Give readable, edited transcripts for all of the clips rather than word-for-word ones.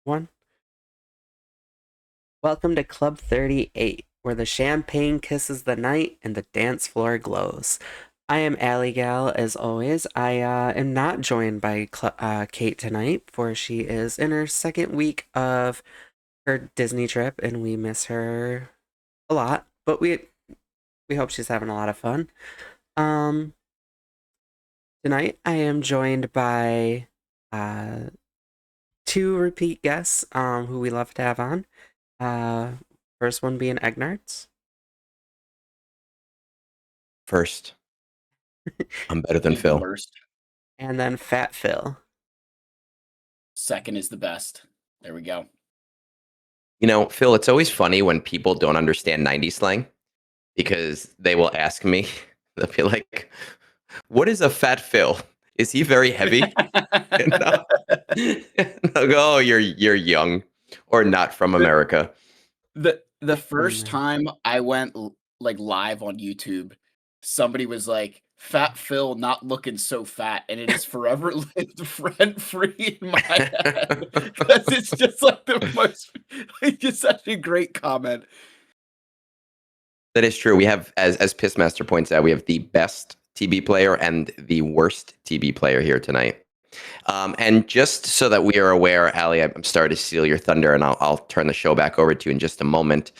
One. Welcome to Club 38, where the champagne kisses the night and the dance floor glows. I am Allie Gal, as always. I am not joined by Kate tonight, for she is in her second week of her Disney trip, and we miss her a lot. But we hope she's having a lot of fun. Um, Tonight I am joined by uh two repeat guests who we love to have on. Uh, First one being Egnards. First, I'm better than Is the Phil. worst. And then PhatPhil. Second is the best. There we go. You know, Phil, it's always funny when people don't understand 90s slang because they will ask me, they'll be like, what is a fat Phil? Is he very heavy? And I'll go, oh, you're young or not from the America. the first time I went like live on YouTube, somebody was like, "Fat Phil not looking so fat," and it has forever lived rent free in my head because it's just like the most. Like, it's such a great comment. That is true. We have, as Pissmaster points out, we have the best TB player and the worst TB player here tonight. And just so that we are aware, Ali, I'm sorry to steal your thunder, and I'll turn the show back over to you in just a moment.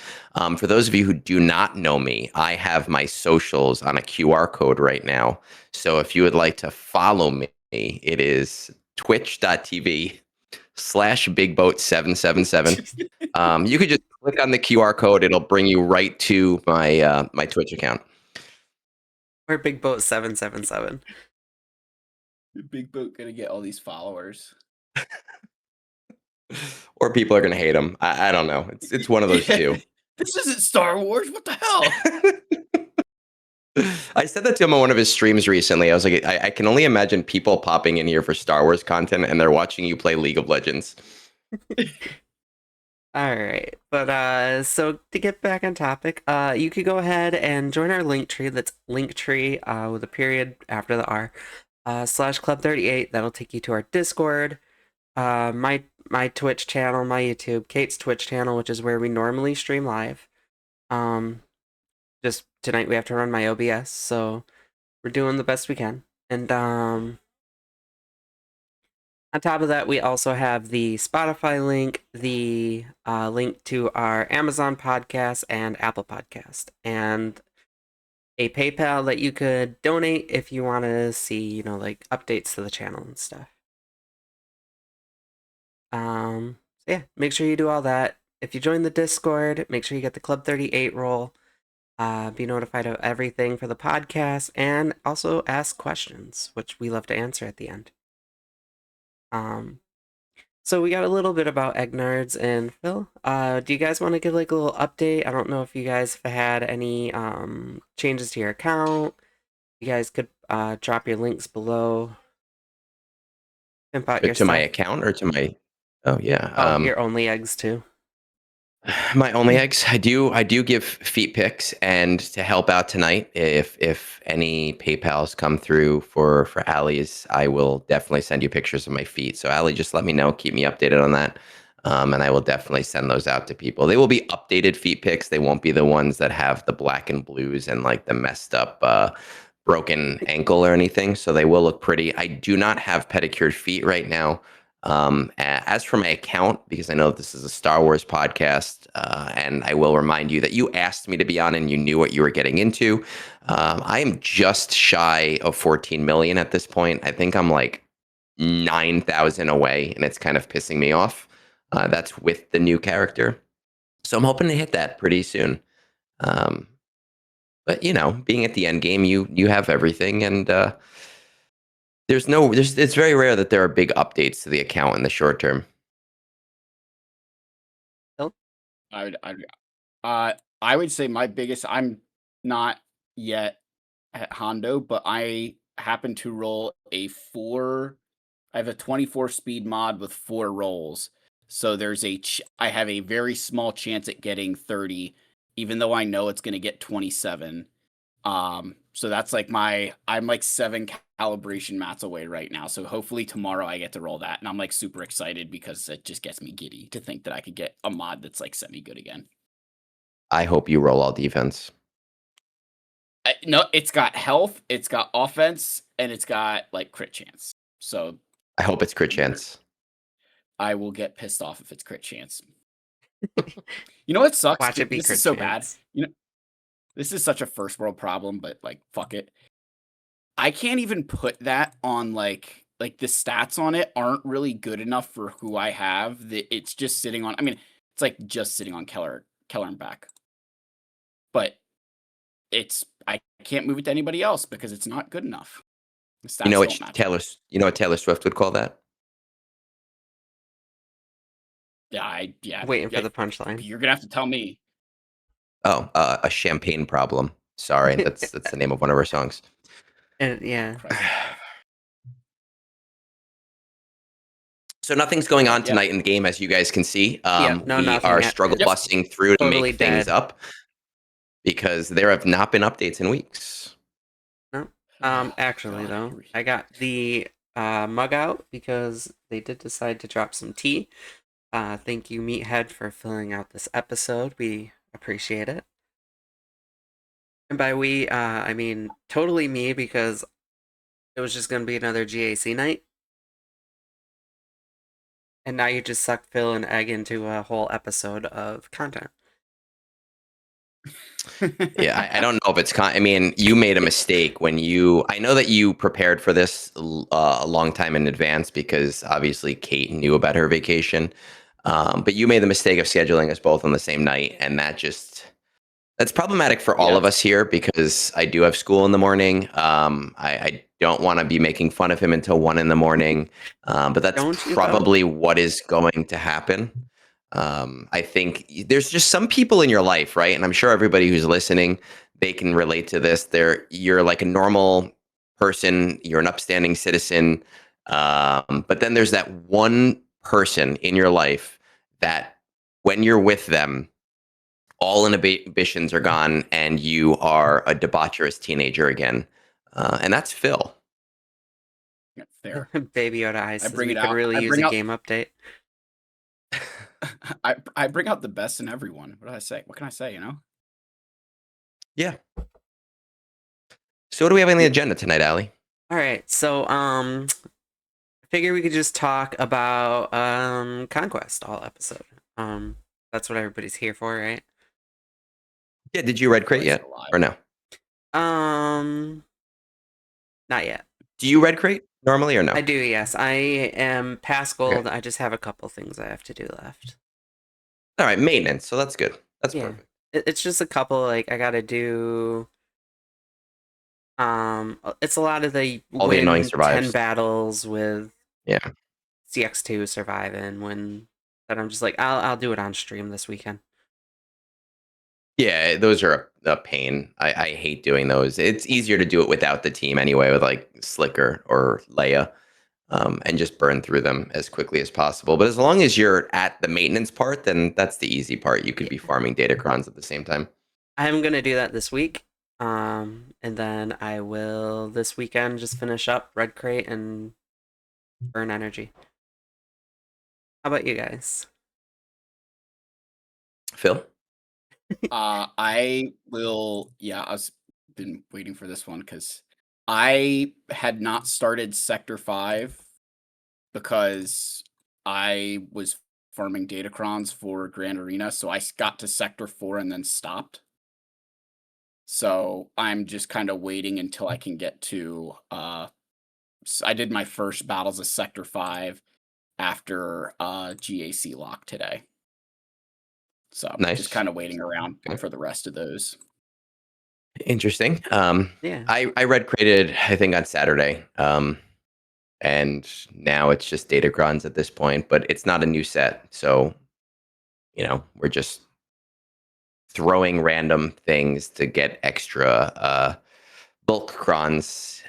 For those of you who do not know me, I have my socials on a QR code right now. So if you would like to follow me, it is twitch.tv/bigboat777. You could just click on the QR code. It'll bring you right to my Twitch account. We're Big Boat 777. The big boat gonna get all these followers. Or people are going to hate him. I don't know. It's one of those two. This isn't Star Wars. What the hell? I said that to him on one of his streams recently. I was like, I can only imagine people popping in here for Star Wars content and they're watching you play League of Legends. All right, but so to get back on topic, you could go ahead and join our link tree. That's Linktree with a period after the R slash Club 38. That'll take you to our Discord, my Twitch channel, my YouTube, Kate's Twitch channel, which is where we normally stream live. Just tonight we have to run my OBS, so we're doing the best we can. And on top of that, we also have the Spotify link, the link to our Amazon podcast and Apple podcast, and a PayPal that you could donate if you want to see, like updates to the channel and stuff. So yeah, make sure you do all that. If you join the Discord, make sure you get the Club 38 role. Be notified of everything for the podcast, and also ask questions, which we love to answer at the end. So we got a little bit about Egnards and Phil. Do you guys want to give like a little update? I don't know if you guys have had any changes to your account. You guys could drop your links below. Pimp out your To my stuff. account or to my... Oh, yeah. Oh, your only eggs too. My only eggs. I do give feet pics, and to help out tonight, if any PayPal's come through for Allie's, I will definitely send you pictures of my feet. So Allie, just let me know, keep me updated on that, and I will definitely send those out to people. They will be updated feet pics. They won't be the ones that have the black and blues and like the messed up broken ankle or anything. So they will look pretty. I do not have pedicured feet right now. As for my account, because I know this is a Star Wars podcast, and I will remind you that you asked me to be on and you knew what you were getting into. I am just shy of 14 million at this point. I think I'm like 9,000 away, and it's kind of pissing me off. That's with the new character. So I'm hoping to hit that pretty soon. But you know, being at the end game, you have everything, and it's very rare that there are big updates to the account in the short term. Phil? I would say my biggest. I'm not yet at Hondo, but I happen to roll a 4. I have a 24 speed mod with 4 rolls, so I have a very small chance at getting 30, even though I know it's going to get 27. So that's like I'm like 7 calibration mats away right now. So hopefully tomorrow I get to roll that. And I'm like super excited because it just gets me giddy to think that I could get a mod that's like semi-good again. I hope you roll all defense. No, it's got health, it's got offense, and it's got like crit chance. So I hope it's crit chance. I will get pissed off if it's crit chance. You know what sucks? Watch it be This crit is so chance. bad. You know, this is such a first world problem, but like fuck it. I can't even put that on like the stats on it aren't really good enough for who I have. That it's just sitting on. I mean, it's like just sitting on Keller and back. But I can't move it to anybody else because it's not good enough. The You know stats don't match up. You know what Taylor Swift would call that? Yeah. Waiting for the punchline. You're gonna have to tell me. Oh, a champagne problem. Sorry, that's the name of one of her songs. And yeah. Christ. So nothing's going on Yeah. tonight in the game, as you guys can see. Yeah, no, We nothing are yet. struggle Yep. busting through to Totally make things dead. up because there have not been updates in weeks. No. Oh, Actually God. though, I got the mug out because they did decide to drop some tea. Thank you, Meathead, for filling out this episode. We appreciate it. And by we, I mean totally me because it was just gonna be another GAC night. And now you just suck Phil and Egg into a whole episode of content. Yeah, I don't know if it's. I mean, you made a mistake when you. I know that you prepared for this a long time in advance because obviously Kate knew about her vacation, but you made the mistake of scheduling us both on the same night, and that's problematic for all Yeah. of us here because I do have school in the morning. I don't want to be making fun of him until 1 in the morning, but that's Don't you, though? probably what is going to happen. I think there's just some people in your life, right? And I'm sure everybody who's listening, they can relate to this. You're like a normal person, you're an upstanding citizen, but then there's that one person in your life that when you're with them, all inhibitions are gone and you are a debaucherous teenager again. And that's Phil. Fair. Baby Yoda Ice I says bring we it could out. really I use bring a out. game update. I bring out the best in everyone. What did I say? What can I say? You know. Yeah. So what do we have on the agenda tonight, Allie? All right, so I figure we could just talk about Conquest all episode. That's what everybody's here for, right? Yeah, did you red crate Christ yet alive. or no? Not yet. Do you red crate normally or no? I do, yes. I am past gold. Okay. I just have a couple things I have to do left. All right, maintenance. So that's good. That's Yeah. perfect. It's just a couple, like, I gotta do... it's a lot of the All the annoying 10 survives. battles with Yeah. CX2 surviving that I'm just like, I'll do it on stream this weekend. Yeah, those are a pain. I hate doing those. It's easier to do it without the team anyway, with like Slicker or Leia, and just burn through them as quickly as possible. But as long as you're at the maintenance part, then that's the easy part. You could be farming datacrons at the same time. I'm gonna do that this week. And then I will this weekend just finish up Red Crate and burn energy. How about you guys? Phil? I will. Yeah, I've been waiting for this one because I had not started Sector 5 because I was farming datacrons for Grand Arena, so I got to Sector 4 and then stopped. So I'm just kind of waiting until I can get to. I did my first battles of Sector 5 after GAC lock today. So Nice. just kind of waiting around for the rest of those. Interesting. Yeah. I red crated, I think, on Saturday. And now it's just datacrons at this point, but it's not a new set. So, we're just throwing random things to get extra bulk crons.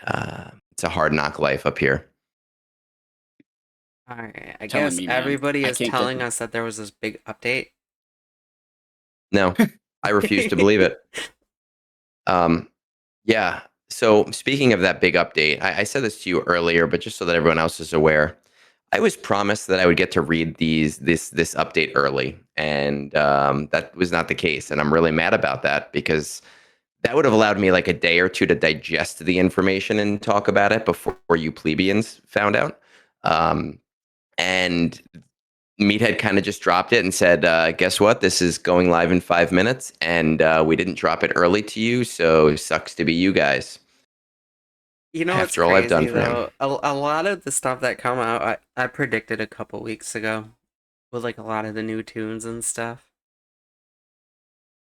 It's a hard knock life up here. All right. I Telling guess me, man, everybody I is can't get telling the- us that there was this big update. No, I refuse to believe it. Yeah, So speaking of that big update, I said this to you earlier, but just so that everyone else is aware, I was promised that I would get to read this update early, and that was not the case, and I'm really mad about that because that would have allowed me like a day or two to digest the information and talk about it before you plebeians found out. And Meathead kind of just dropped it and said, "Guess what? This is going live in 5 minutes, and we didn't drop it early to you, so sucks to be you guys." You know what's After all I've done crazy for him, though? A lot of the stuff that come out, I predicted a couple weeks ago with like a lot of the new tunes and stuff.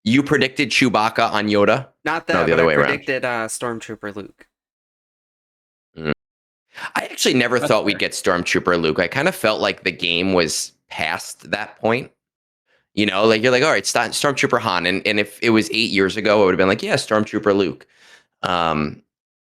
you predicted Chewbacca on Yoda. Not No, that, the but other I way around. predicted Stormtrooper Luke. Mm. I actually never That's thought we'd fair. get Stormtrooper Luke. I kind of felt like the game was past that point. You know, like you're like, all right, Stormtrooper Han, and if it was 8 years ago, I would have been like, yeah, Stormtrooper Luke. Um,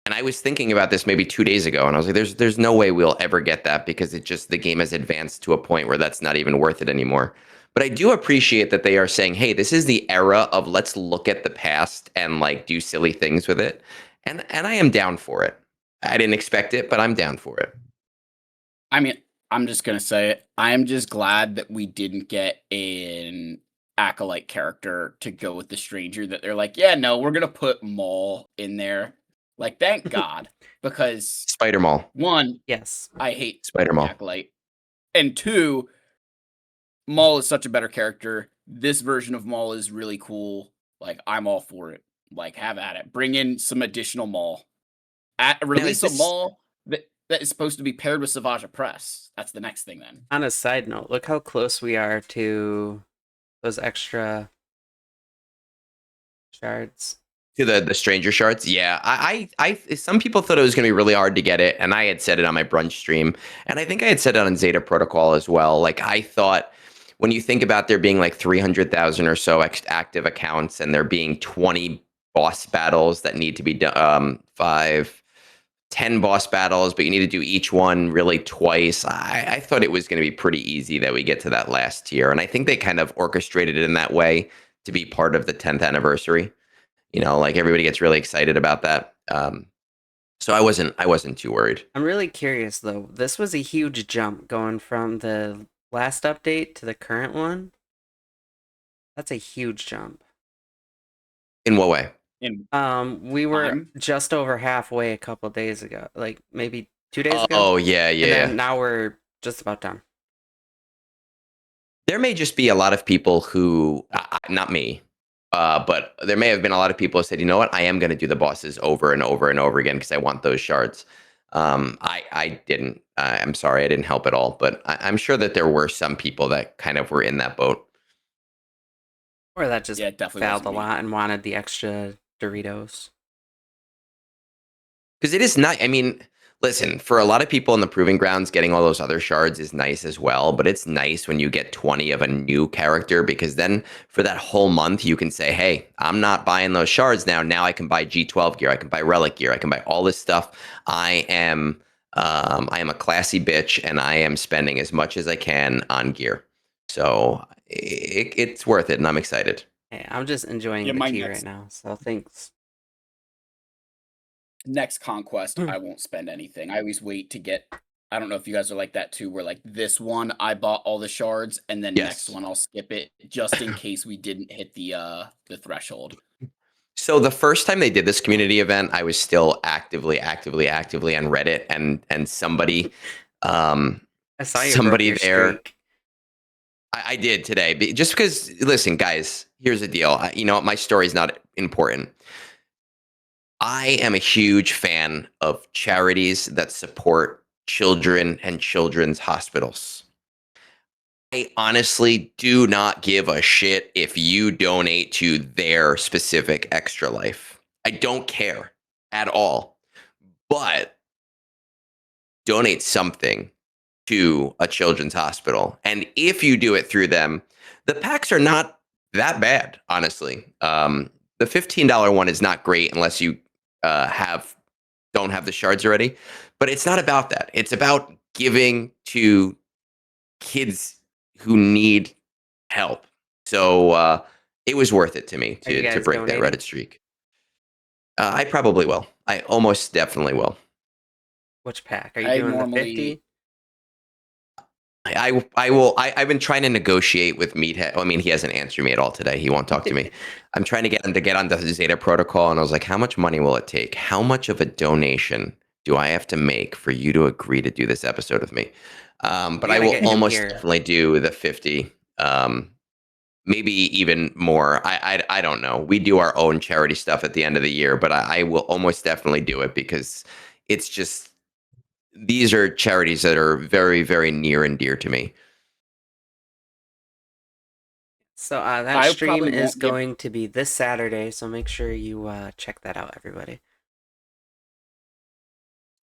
and I was thinking about this maybe 2 days ago, and I was like, there's no way we'll ever get that because the game has advanced to a point where that's not even worth it anymore. But I do appreciate that they are saying, hey, this is the era of let's look at the past and like do silly things with it. And I am down for it. I didn't expect it, but I'm down for it. I mean, I'm just gonna say it. I am just glad that we didn't get an acolyte character to go with the stranger. That they're like, yeah, no, we're gonna put Maul in there. Like, thank God, because Spider Mall. one, Yes. I hate Spider the Mall. acolyte, and two, Maul is such a better character. This version of Maul is really cool. Like, I'm all for it. Like, have at it. Bring in some additional Maul. Now is Release a this Maul that is supposed to be paired with Savage Press. That's the next thing then. On a side note, look how close we are to those extra shards. to the stranger shards? Yeah, some people thought it was going to be really hard to get it, and I had said it on my brunch stream, and I think I had said it on Zeta Protocol as well. Like I thought, when you think about there being like 300,000 or so active accounts, and there being 20 boss battles that need to be done, 10 boss battles, but you need to do each one really twice. I thought it was going to be pretty easy that we get to that last tier, and I think they kind of orchestrated it in that way to be part of the 10th anniversary. You know, like everybody gets really excited about that. So I wasn't too worried. I'm really curious though. This was a huge jump going from the last update to the current one. That's a huge jump. In what way? In We were time, just over halfway a couple days ago, like maybe 2 days ago, Oh yeah, and yeah. then now we're just about done. There may just be a lot of people who, not me, but there may have been a lot of people who said, you know what, I am going to do the bosses over and over and over again because I want those shards. I didn't. I'm sorry, I didn't help at all. But I'm sure that there were some people that kind of were in that boat. Or that just yeah, it definitely failed wasn't a me. lot and wanted the extra Doritos. Because it is not, I mean, listen, for a lot of people in the proving grounds, getting all those other shards is nice as well. But it's nice when you get 20 of a new character because then for that whole month, you can say, hey, I'm not buying those shards now. Now I can buy G12 gear. I can buy relic gear. I can buy all this stuff. I am a classy bitch and I am spending as much as I can on gear. So it's worth it and I'm excited. Hey, I'm just enjoying Yeah, the my tea right now, so thanks. next conquest, I won't spend anything. I always wait to get. I don't know if you guys are like that too, where like this one I bought all the shards, and then next Yes. one I'll skip it just in case we didn't hit the threshold. So the first time they did this community event, I was still actively on Reddit, and somebody, um, I saw you broke somebody your there. streak. I did today, just because. Listen, guys, here's the deal. You know, my story's not important. I am a huge fan of charities that support children and children's hospitals. I honestly do not give a shit if you donate to their specific extra life. I don't care at all. But donate something to a children's hospital. And if you do it through them, the packs are not that bad, honestly. The $15 one is not great unless you don't have the shards already. But it's not about that. It's about giving to kids who need help. So it was worth it to me Are you to guys break that donating? Reddit streak. I probably will. I almost definitely will. Which pack? Are you I doing the normally 50? I will. I've been trying to negotiate with Meathead. I mean, he hasn't answered me at all today. He won't talk to me. I'm trying to get him to get on the Zeta protocol, and I was like, "How much money will it take? How much of a donation do I have to make for you to agree to do this episode with me?" But We I gotta will get him almost here. definitely do the 50. Maybe even more. I don't know. We do our own charity stuff at the end of the year, but I will almost definitely do it because it's just these are charities that are very, very near and dear to me. So that I stream probably is won't give going to be this Saturday, so make sure you check that out, everybody.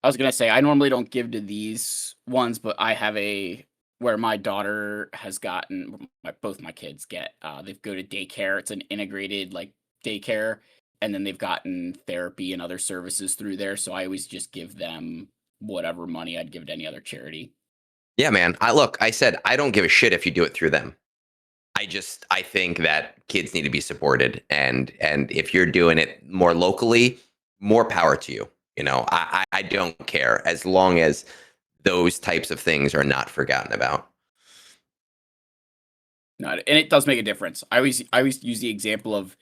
I was gonna say I normally don't give to these ones, but I have a where my daughter has gotten both my kids get they go to daycare. It's an integrated like daycare, and then they've gotten therapy and other services through there. So I always just give them whatever money I'd give to any other charity. Yeah, man. I said I don't give a shit if you do it through them. I think that kids need to be supported, and if you're doing it more locally, more power to you. I don't care as long as those types of things are not forgotten about. No, and it does make a difference. I always use the example of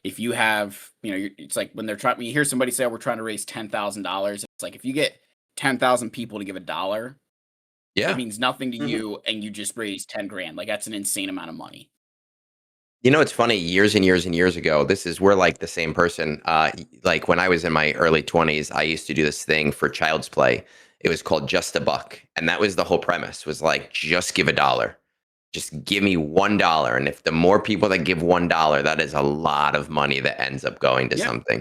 if you have, it's like when they're trying, when you hear somebody say, oh, we're trying to raise $10,000, it's like if you get 10,000 people to give $1, it Yeah. means nothing to Mhm. you, and you just raised 10 grand. Like that's an insane amount of money. It's funny. Years and years and years ago, we're like the same person. Like when I was in my early 20s, I used to do this thing for Child's Play. It was called Just a Buck, and that was the whole premise. Was like just give $1. Just give me $1, and if the more people that give $1, that is a lot of money that ends up going to Yeah. something.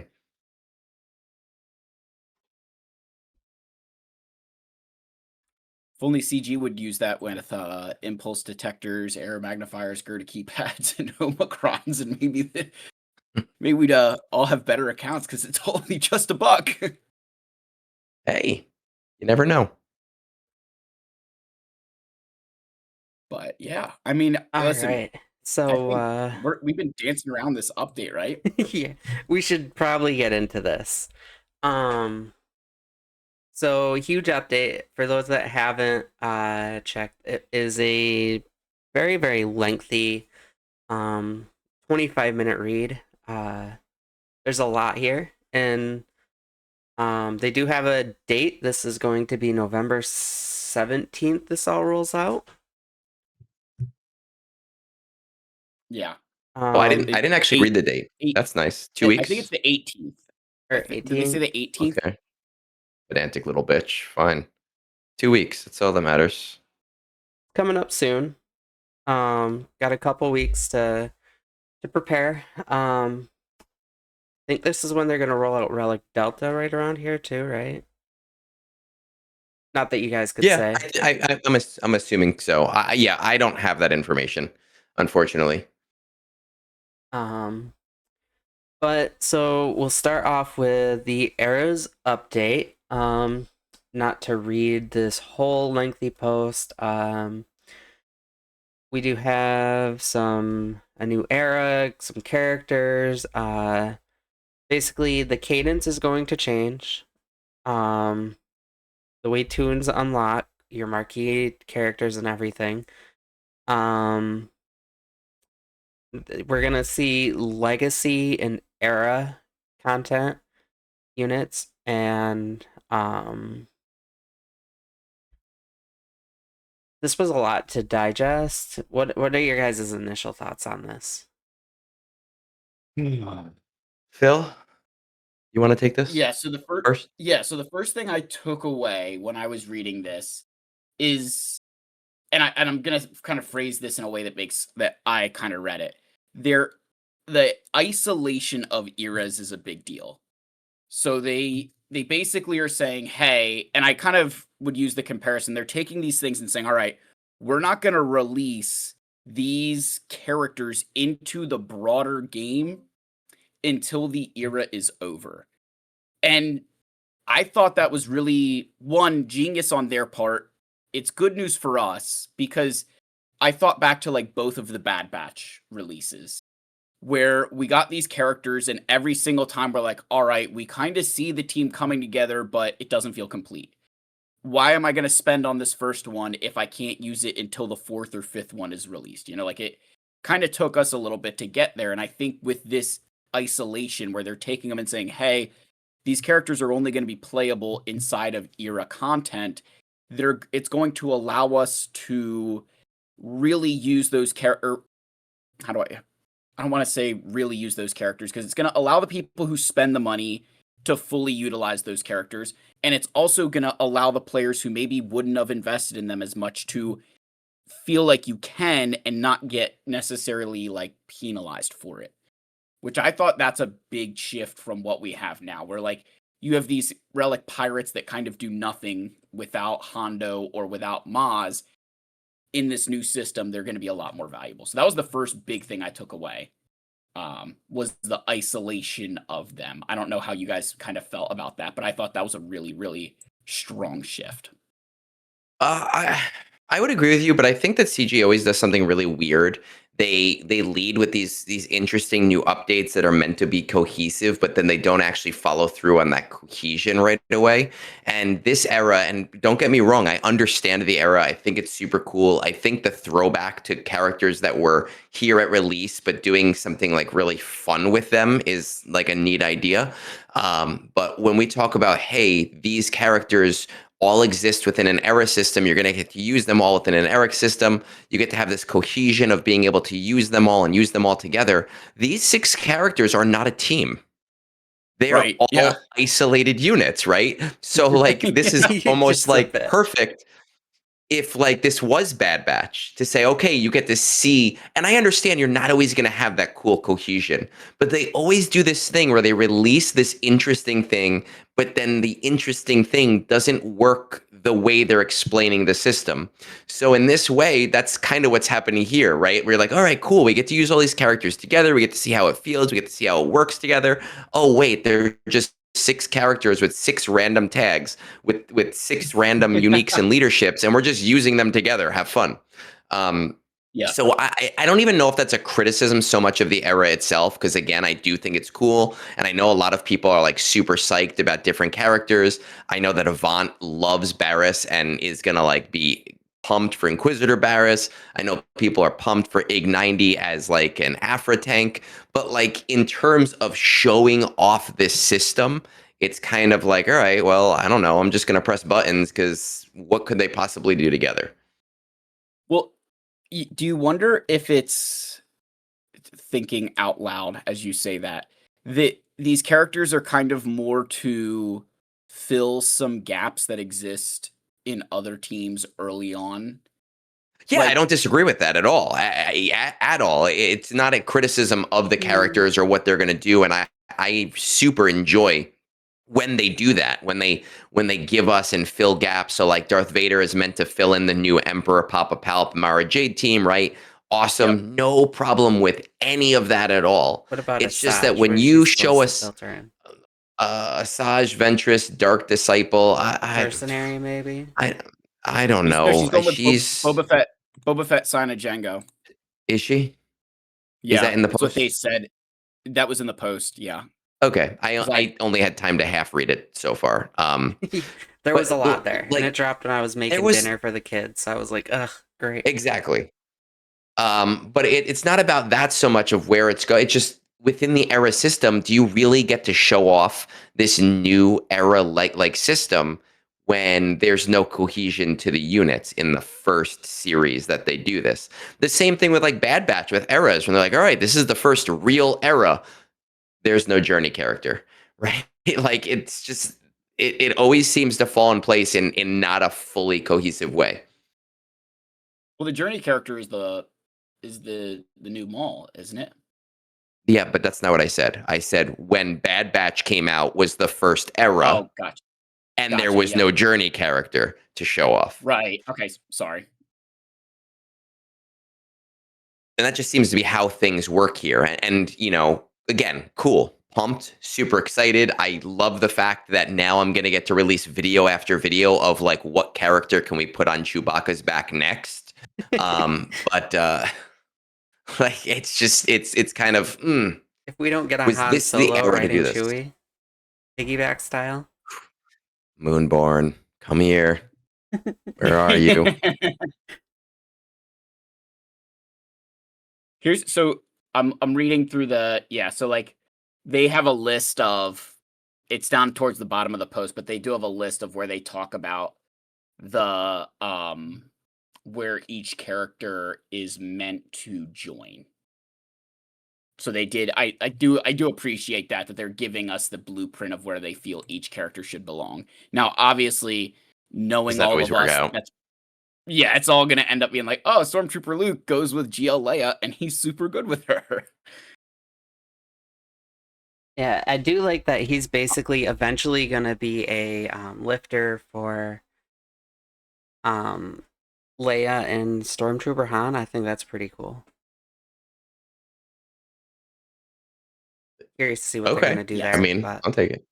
If only CG would use that with impulse detectors, error magnifiers, Gerda keypads, and Omicrons, and maybe we'd all have better accounts because it's only just $1. Hey, you never know. But yeah, I mean, All listen, right. I So think we've been dancing around this update, right? yeah, we should probably get into this. Um, so huge update for those that haven't checked. It is a very, very lengthy 25-minute read. There's a lot here, and they do have a date. This is going to be November 17th. This all rolls out. Yeah. Oh, I didn't. Um, I didn't actually read Eight, the date. eight. That's nice. Two I think it's weeks. the 18th. or Did they say 18th. the 18th? Okay. Pedantic little bitch. Fine. 2 weeks. That's all that matters. Coming up soon. Got a couple weeks to prepare. I think this is when they're gonna roll out Relic Delta right around here too, right? Not that you guys could Yeah, say. I'm assuming so. Yeah, I don't have that information, unfortunately. Um, but so we'll start off with the Arrows update. Not to read this whole lengthy post. We do have a new era, some characters. Basically the cadence is going to change. Um, the way tunes unlock your marquee characters and everything. Um, we're gonna see legacy and era content units, and this was a lot to digest. What are your guys' initial thoughts on this? Phil, you want to take this Yeah, so the first first? so the first thing I took away when I was reading this is, and I'm gonna kind of phrase this in a way that I kind of read it. There the isolation of eras is a big deal. So they basically are saying, hey, and I kind of would use the comparison. They're taking these things and saying, all right, we're not gonna release these characters into the broader game until the era is over. And I thought that was really one genius on their part. It's good news for us because I thought back to like both of the Bad Batch releases. where we got these characters, and every single time we're like, all right, we kind of see the team coming together, but it doesn't feel complete. Why am I going to spend on this first one if I can't use it until the fourth or fifth one is released? Like it kind of took us a little bit to get there. And I think with this isolation where they're taking them and saying, hey, these characters are only going to be playable inside of era content, it's going to allow us to really use those characters. How do I don't want to say really use those characters, because it's going to allow the people who spend the money to fully utilize those characters. And it's also going to allow the players who maybe wouldn't have invested in them as much to feel like you can and not get necessarily like penalized for it. Which I thought that's a big shift from what we have now, where like you have these relic pirates that kind of do nothing without Hondo or without Maz. In this new system, they're going to be a lot more valuable. So that was the first big thing I took away, was the isolation of them. I don't know how you guys kind of felt about that, but I thought that was a really, really strong shift. I would agree with you, but I think that CG always does something really weird. They lead with these interesting new updates that are meant to be cohesive, but then they don't actually follow through on that cohesion right away. And this era, and don't get me wrong, I understand the era. I think it's super cool. I think the throwback to characters that were here at release, but doing something like really fun with them is like a neat idea. But when we talk about, hey, these characters all exist within an era system, you're going to get to use them all within an Eric system. You get to have this cohesion of being able to use them all and use them all together. These 6 characters are not a team. They are Right, all yeah. isolated units, right? So like this is almost Just a like bit. perfect if like this was Bad Batch, to say, okay, you get to see, and I understand you're not always going to have that cool cohesion, but they always do this thing where they release this interesting thing, but then the interesting thing doesn't work the way they're explaining the system. So in this way, that's kind of what's happening here, right? We're like, all right, cool. We get to use all these characters together. We get to see how it feels. We get to see how it works together. Oh, wait, they're just 6 characters with 6 random tags with 6 random uniques and leaderships, and we're just using them together. Have fun. Yeah. So I don't even know if that's a criticism so much of the era itself, because again, I do think it's cool, and I know a lot of people are like super psyched about different characters. I know that Avant loves Barris and is gonna like be pumped for Inquisitor Barris. I know people are pumped for Ig 90 as like an Afra tank, but like in terms of showing off this system, it's kind of like, all right, well, I don't know. I'm just gonna press buttons because what could they possibly do together? Well, do you wonder if it's thinking out loud as you say that these characters are kind of more to fill some gaps that exist in other teams early on? Yeah, I Like, don't disagree with that at all. At all. It's not a criticism of the Mm, characters or what they're going to do, and I super enjoy when they do that. When they give us and fill gaps. So like Darth Vader is meant to fill in the new Emperor Papa Palp Mara Jade team, right? yep. Awesome, no problem with any of that at all. what about It's just that Asajj? when Where's she you show supposed to us filter in? Asajj Ventress Dark Disciple, Mercenary, maybe? I I don't No, she's know. going with She's Boba Fett. Boba Fett sign of Django. Is she? Is Yeah, that in the that's what they post? said. That was in the post. Yeah, Okay, I because I I only had time to half read it so far. There was a But lot there, and it like dropped when I was there making was dinner for the kids. So I was like, ugh, great. exactly. But it's not about that so much of where it's going. It's just within the era system. Do you really get to show off this new era like system when there's no cohesion to the units in the first series that they do this? The same thing with like Bad Batch with eras when they're like, all right, this is the first real era. There's no journey character, right? Like it's just it always seems to fall in place in not a fully cohesive way. well, the journey character is the new mall, isn't it? Yeah, but that's not what I said. I said when Bad Batch came out was the first era, Oh, gotcha, and there gotcha. was Yep. no journey character to show off. Right. Okay. Sorry. And that just seems to be how things work here. And again, cool. Pumped, super excited. I love the fact that now I'm going to get to release video after video of like what character can we put on Chewbacca's back next. But Like it's kind of If we don't get a was Han this the Solo era to do riding this? Chewie, piggyback style. Moonborn, come here. Where are you? Here's so I'm reading through so like they have a list of it's down towards the bottom of the post, but they do have a list of where they talk about the where each character is meant to join. So they did I do appreciate that they're giving us the blueprint of where they feel each character should belong. Now, obviously, Does knowing that all always of work us, out? it's all gonna end up being like, oh, Stormtrooper Luke goes with GL Leia and he's super good with her. Yeah, I do like that he's basically eventually gonna be a lifter for Leia and Stormtrooper Han. I think that's pretty cool. Curious to see what they're Okay. gonna do Yes. I there, mean, but I'll take it.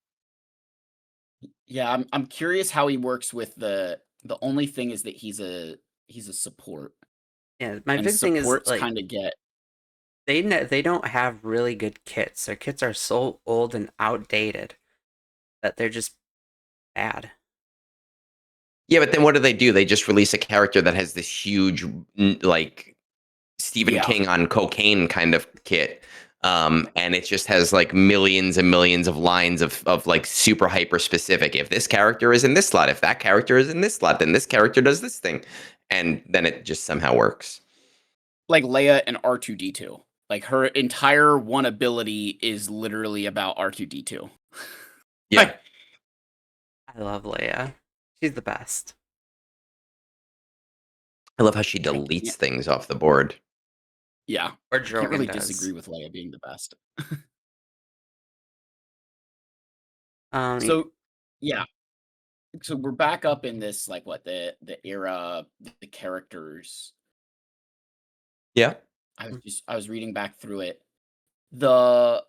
Yeah, I'm curious how he works with the only thing is that he's a support. yeah, my And big thing is supports like kind of get they don't have really good kits. Their kits are so old and outdated that they're just bad. Yeah, but then what do? They just release a character that has this huge, like Stephen yeah. King on cocaine kind of kit. And it just has like millions and millions of lines of like super hyper specific. If this character is in this slot, if that character is in this slot, then this character does this thing. And then it just somehow works. Like Leia and R2D2. Like her entire one ability is literally about R2D2. Yeah. I love Leia. She's the best. I love how she I deletes can't things off the board. yeah. Or I can't Drogon really does. disagree with Leia being the best. Um, So yeah. So we're back up in this like what the era, the characters. Yeah. I was reading back through it. The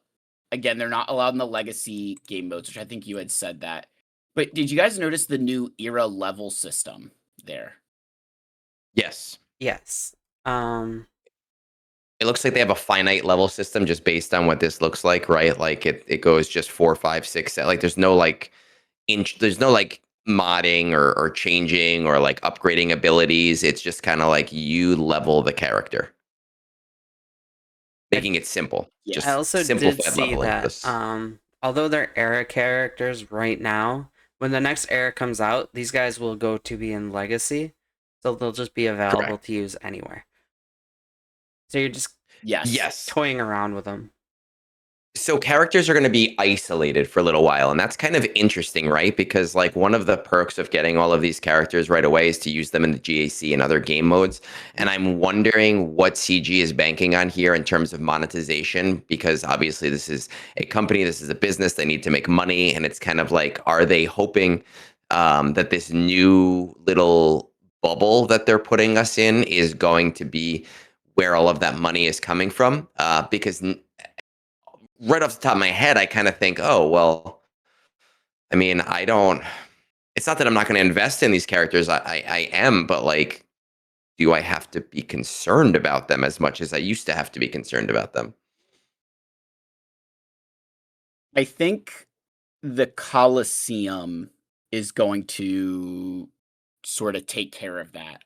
Again, they're not allowed in the legacy game modes, which I think you had said that. But did you guys notice the new era level system there? Yes. yes. It looks like they have a finite level system just based on what this looks like, right? Like it goes just 4, 5, 6, 7. Like there's no like there's no like modding or changing or like upgrading abilities. It's just kind of like you level the character, I, making it simple. Yeah. I Just also did simplified see leveling. that although they're era characters right now, when the next era comes out, these guys will go to be in legacy, so they'll just be available Correct. to use anywhere. So you're just Yes. toying around with them. So characters are going to be isolated for a little while, and that's kind of interesting, right? Because like one of the perks of getting all of these characters right away is to use them in the GAC and other game modes. And I'm wondering what CG is banking on here in terms of monetization, because obviously this is a company, this is a business, they need to make money, and it's kind of like, are they hoping that this new little bubble that they're putting us in is going to be where all of that money is coming from? Because right off the top of my head, I kind of think, oh, well, I mean, I don't, it's not that I'm not going to invest in these characters. I am, but like, do I have to be concerned about them as much as I used to have to be concerned about them? I think the Coliseum is going to sort of take care of that.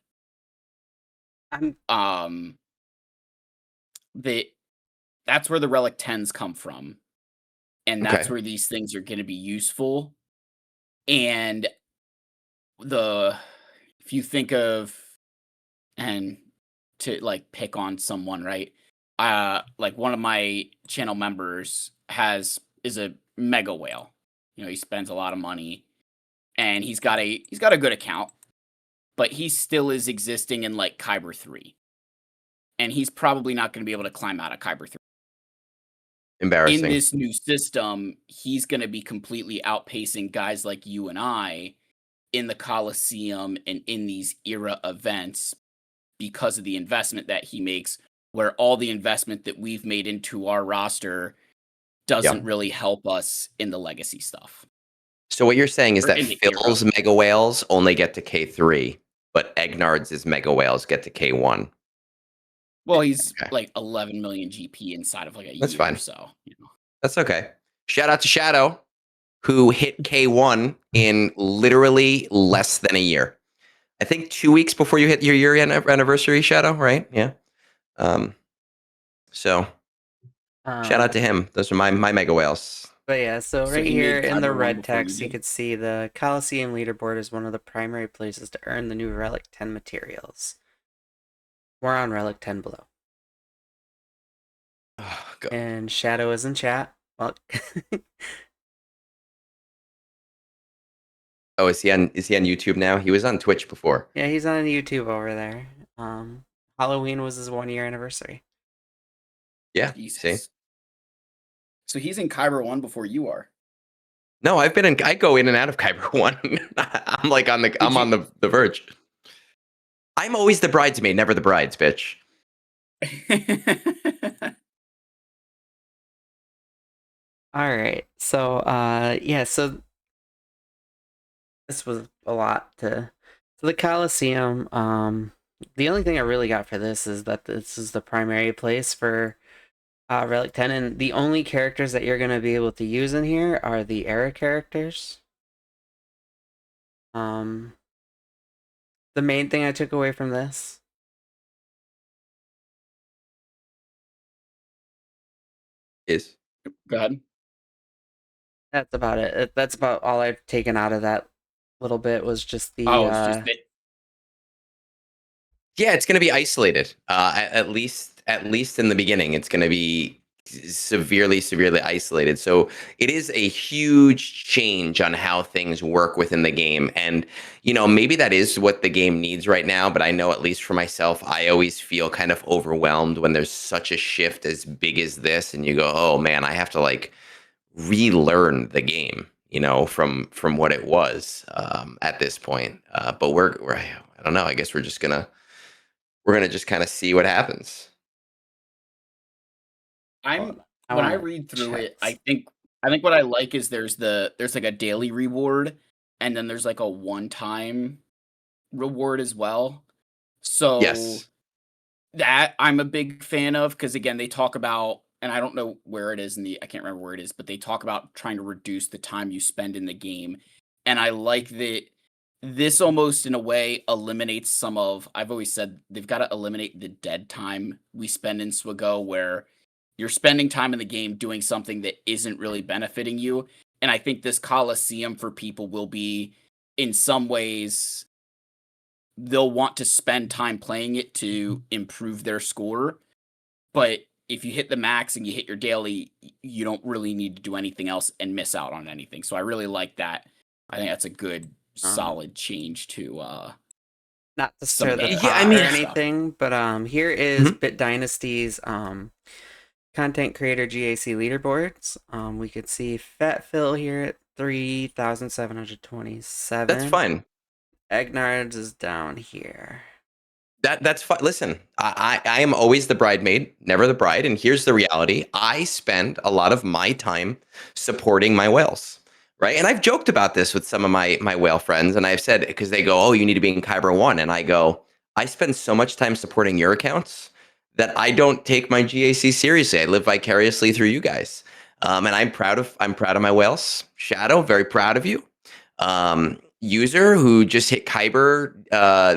I'm Um the That's where the Relic 10s come from. And that's Okay. where these things are going to be useful. And the if you think of and to like pick on someone, right? Like one of my channel members is a mega whale. You know, he spends a lot of money and he's got a good account, but he still is existing in like Kyber 3. And he's probably not going to be able to climb out of Kyber 3. In Embarrassing. this new system, he's going to be completely outpacing guys like you and I in the Coliseum and in these era events because of the investment that he makes, where all the investment that we've made into our roster doesn't Yeah. really help us in the legacy stuff. So what you're saying is Or that in the era. Phil's mega whales only get to K3, but Egnards' mega whales get to K1. Well, he's Okay. like 11 million GP inside of like a That's year, fine. so you know. That's okay. Shout out to Shadow, who hit K1 in literally less than a year. I think 2 weeks before you hit your year anniversary, Shadow, right? Yeah. So shout out to him. Those are my mega whales. But yeah, so So right he here made in the Kyber 1 red before you text, you did? could see the Coliseum leaderboard is one of the primary places to earn the new Relic 10 materials. More on Relic 10 below. Oh, And Shadow is in chat. Well, oh, is he on YouTube now? He was on Twitch before. yeah, he's on YouTube over there. Halloween was his 1 year anniversary. Yeah. Jesus. See? So he's in Kyber 1 before you are. No, I go in and out of Kyber 1. I'm like on the verge. I'm always the bridesmaid, never the brides, bitch. All right. So, yeah, so this was a lot to the Coliseum. The only thing I really got for this is that this is the primary place for Relic 10, and the only characters that you're going to be able to use in here are the era characters. The main thing I took away from this Is Go ahead. that's about it. That's about all I've taken out of that little bit was just the Oh, it's just that. yeah, it's going to be isolated. At least in the beginning, it's going to be severely isolated. So it is a huge change on how things work within the game, and maybe that is what the game needs right now. But I know, at least for myself, I always feel kind of overwhelmed when there's such a shift as big as this, and you go, oh man, I have to like relearn the game, from what it was at this point. But we're I don't know. I guess we're gonna just kind of see what happens. When I read through it, I think what I like is there's like a daily reward, and then there's like a one-time reward as well. So Yes. that I'm a big fan of, because again, they talk about, and I don't know where it is I can't remember where it is, but they talk about trying to reduce the time you spend in the game. And I like that this almost in a way eliminates some of, I've always said they've got to eliminate the dead time we spend in Swago, where you're spending time in the game doing something that isn't really benefiting you. And I think this Coliseum for people will be, in some ways, they'll want to spend time playing it to improve their score. But if you hit the max and you hit your daily, you don't really need to do anything else and miss out on anything. So I really like that. I think that's a good, solid change to not to stir the Yeah, I pot mean- or anything, but here is Bit Dynasty's content creator GAC leaderboards. We could see PhatPhil here at 3,727. That's fine. Egnards is down here. That's fine. Listen, I am always the bridesmaid, never the bride. And here's the reality: I spend a lot of my time supporting my whales, right? And I've joked about this with some of my whale friends, and I've said, because they go, "Oh, you need to be in Kyber 1," and I go, "I spend so much time supporting your accounts that I don't take my GAC seriously. I live vicariously through you guys." And I'm proud of my whales. Shadow, very proud of you. User who just hit Kyber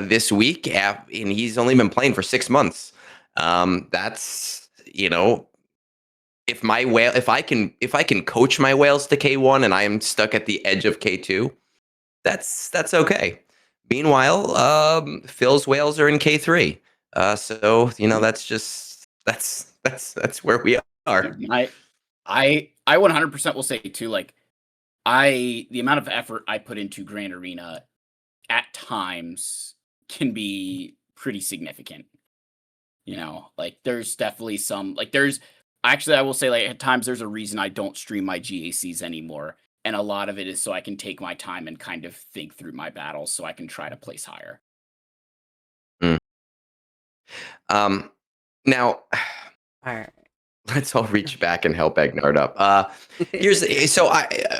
this week, and he's only been playing for 6 months. That's if I can coach my whales to K1 and I am stuck at the edge of K2, that's okay. Meanwhile, Phil's whales are in K3. So that's where we are. I 100% will say too, like, the amount of effort I put into Grand Arena at times can be pretty significant. Like there's definitely some, like I will say, like, at times there's a reason I don't stream my GACs anymore. And a lot of it is so I can take my time and kind of think through my battles so I can try to place higher. Now, All right. let's all reach back and help Egnard up.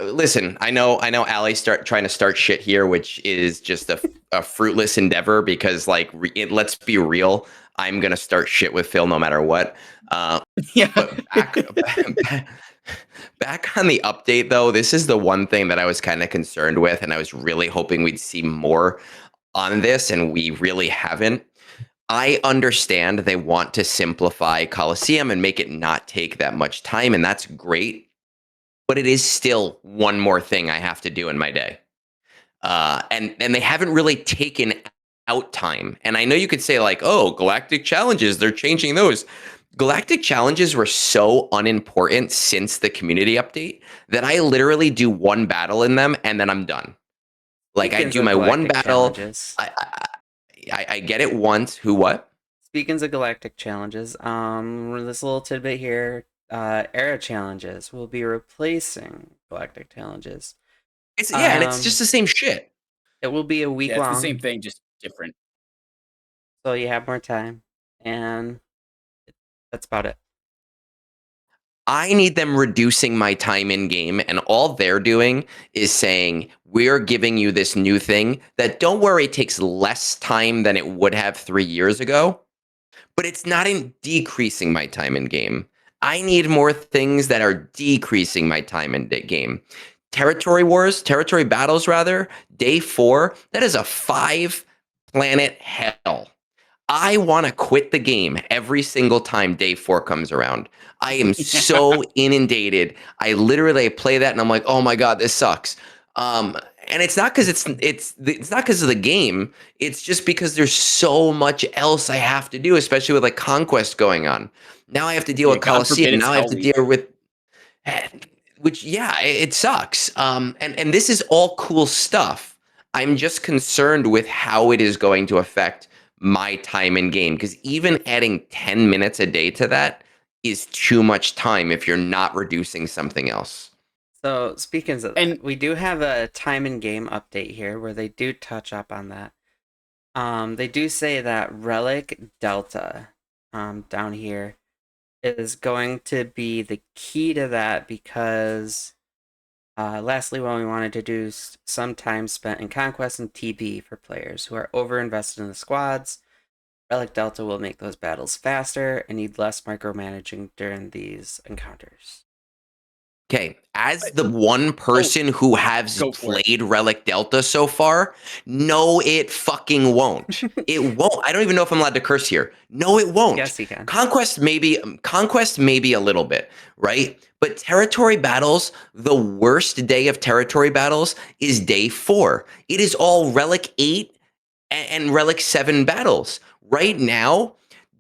Listen. I know Allie's trying to start shit here, which is just a fruitless endeavor, because, like, let's be real. I'm gonna start shit with Phil no matter what. Yeah. But back on the update though, this is the one thing that I was kind of concerned with, and I was really hoping we'd see more on this, and we really haven't. I understand they want to simplify Coliseum and make it not take that much time, and that's great. But it is still one more thing I have to do in my day. And they haven't really taken out time. And I know you could say like, oh, galactic challenges, they're changing those. Galactic challenges were so unimportant since the community update that I literally do one battle in them and then I'm done. Like I Speaking do of my one galactic battle. challenges, I get it once. Who what? speaking of galactic challenges, this little tidbit here, era challenges will be replacing galactic challenges. And it's just the same shit. It will be a week Yeah, it's long, the same thing, just different. so you have more time, and that's about it. I need them reducing my time in game, and all they're doing is saying, we're giving you this new thing that, don't worry, takes less time than it would have 3 years ago, but it's not in decreasing my time in game. I need more things that are decreasing my time in game. Territory battles, rather, day 4, that is a 5-planet hell. I want to quit the game every single time day 4 comes around. I am so inundated. I literally play that and I'm like, oh my god, this sucks. And it's not because it's not because of the game. It's just because there's so much else I have to do, especially with like conquest going on. Now I have to deal Yeah, with God forbid Coliseum. it's Now I have Hell to Week. deal with which, yeah, it sucks. And this is all cool stuff. I'm just concerned with how it is going to affect my time in game, because even adding 10 minutes a day to that is too much time if you're not reducing something else. So speaking of that, And we do have a time in game update here where they do touch up on that. They do say that Relic Delta, down here, is going to be the key to that because, lastly, what we wanted to do some time spent in Conquest and TB for players who are over-invested in the squads. Relic Delta will make those battles faster and need less micromanaging during these encounters. Okay, as the one person who has go for it. played Relic Delta so far, no, it fucking won't. It won't. I don't even know if I'm allowed to curse here. No, it won't. Yes, you can. Conquest maybe a little bit, right? But territory battles, the worst day of territory battles is day 4. It is all Relic 8 and Relic 7 battles. Right now,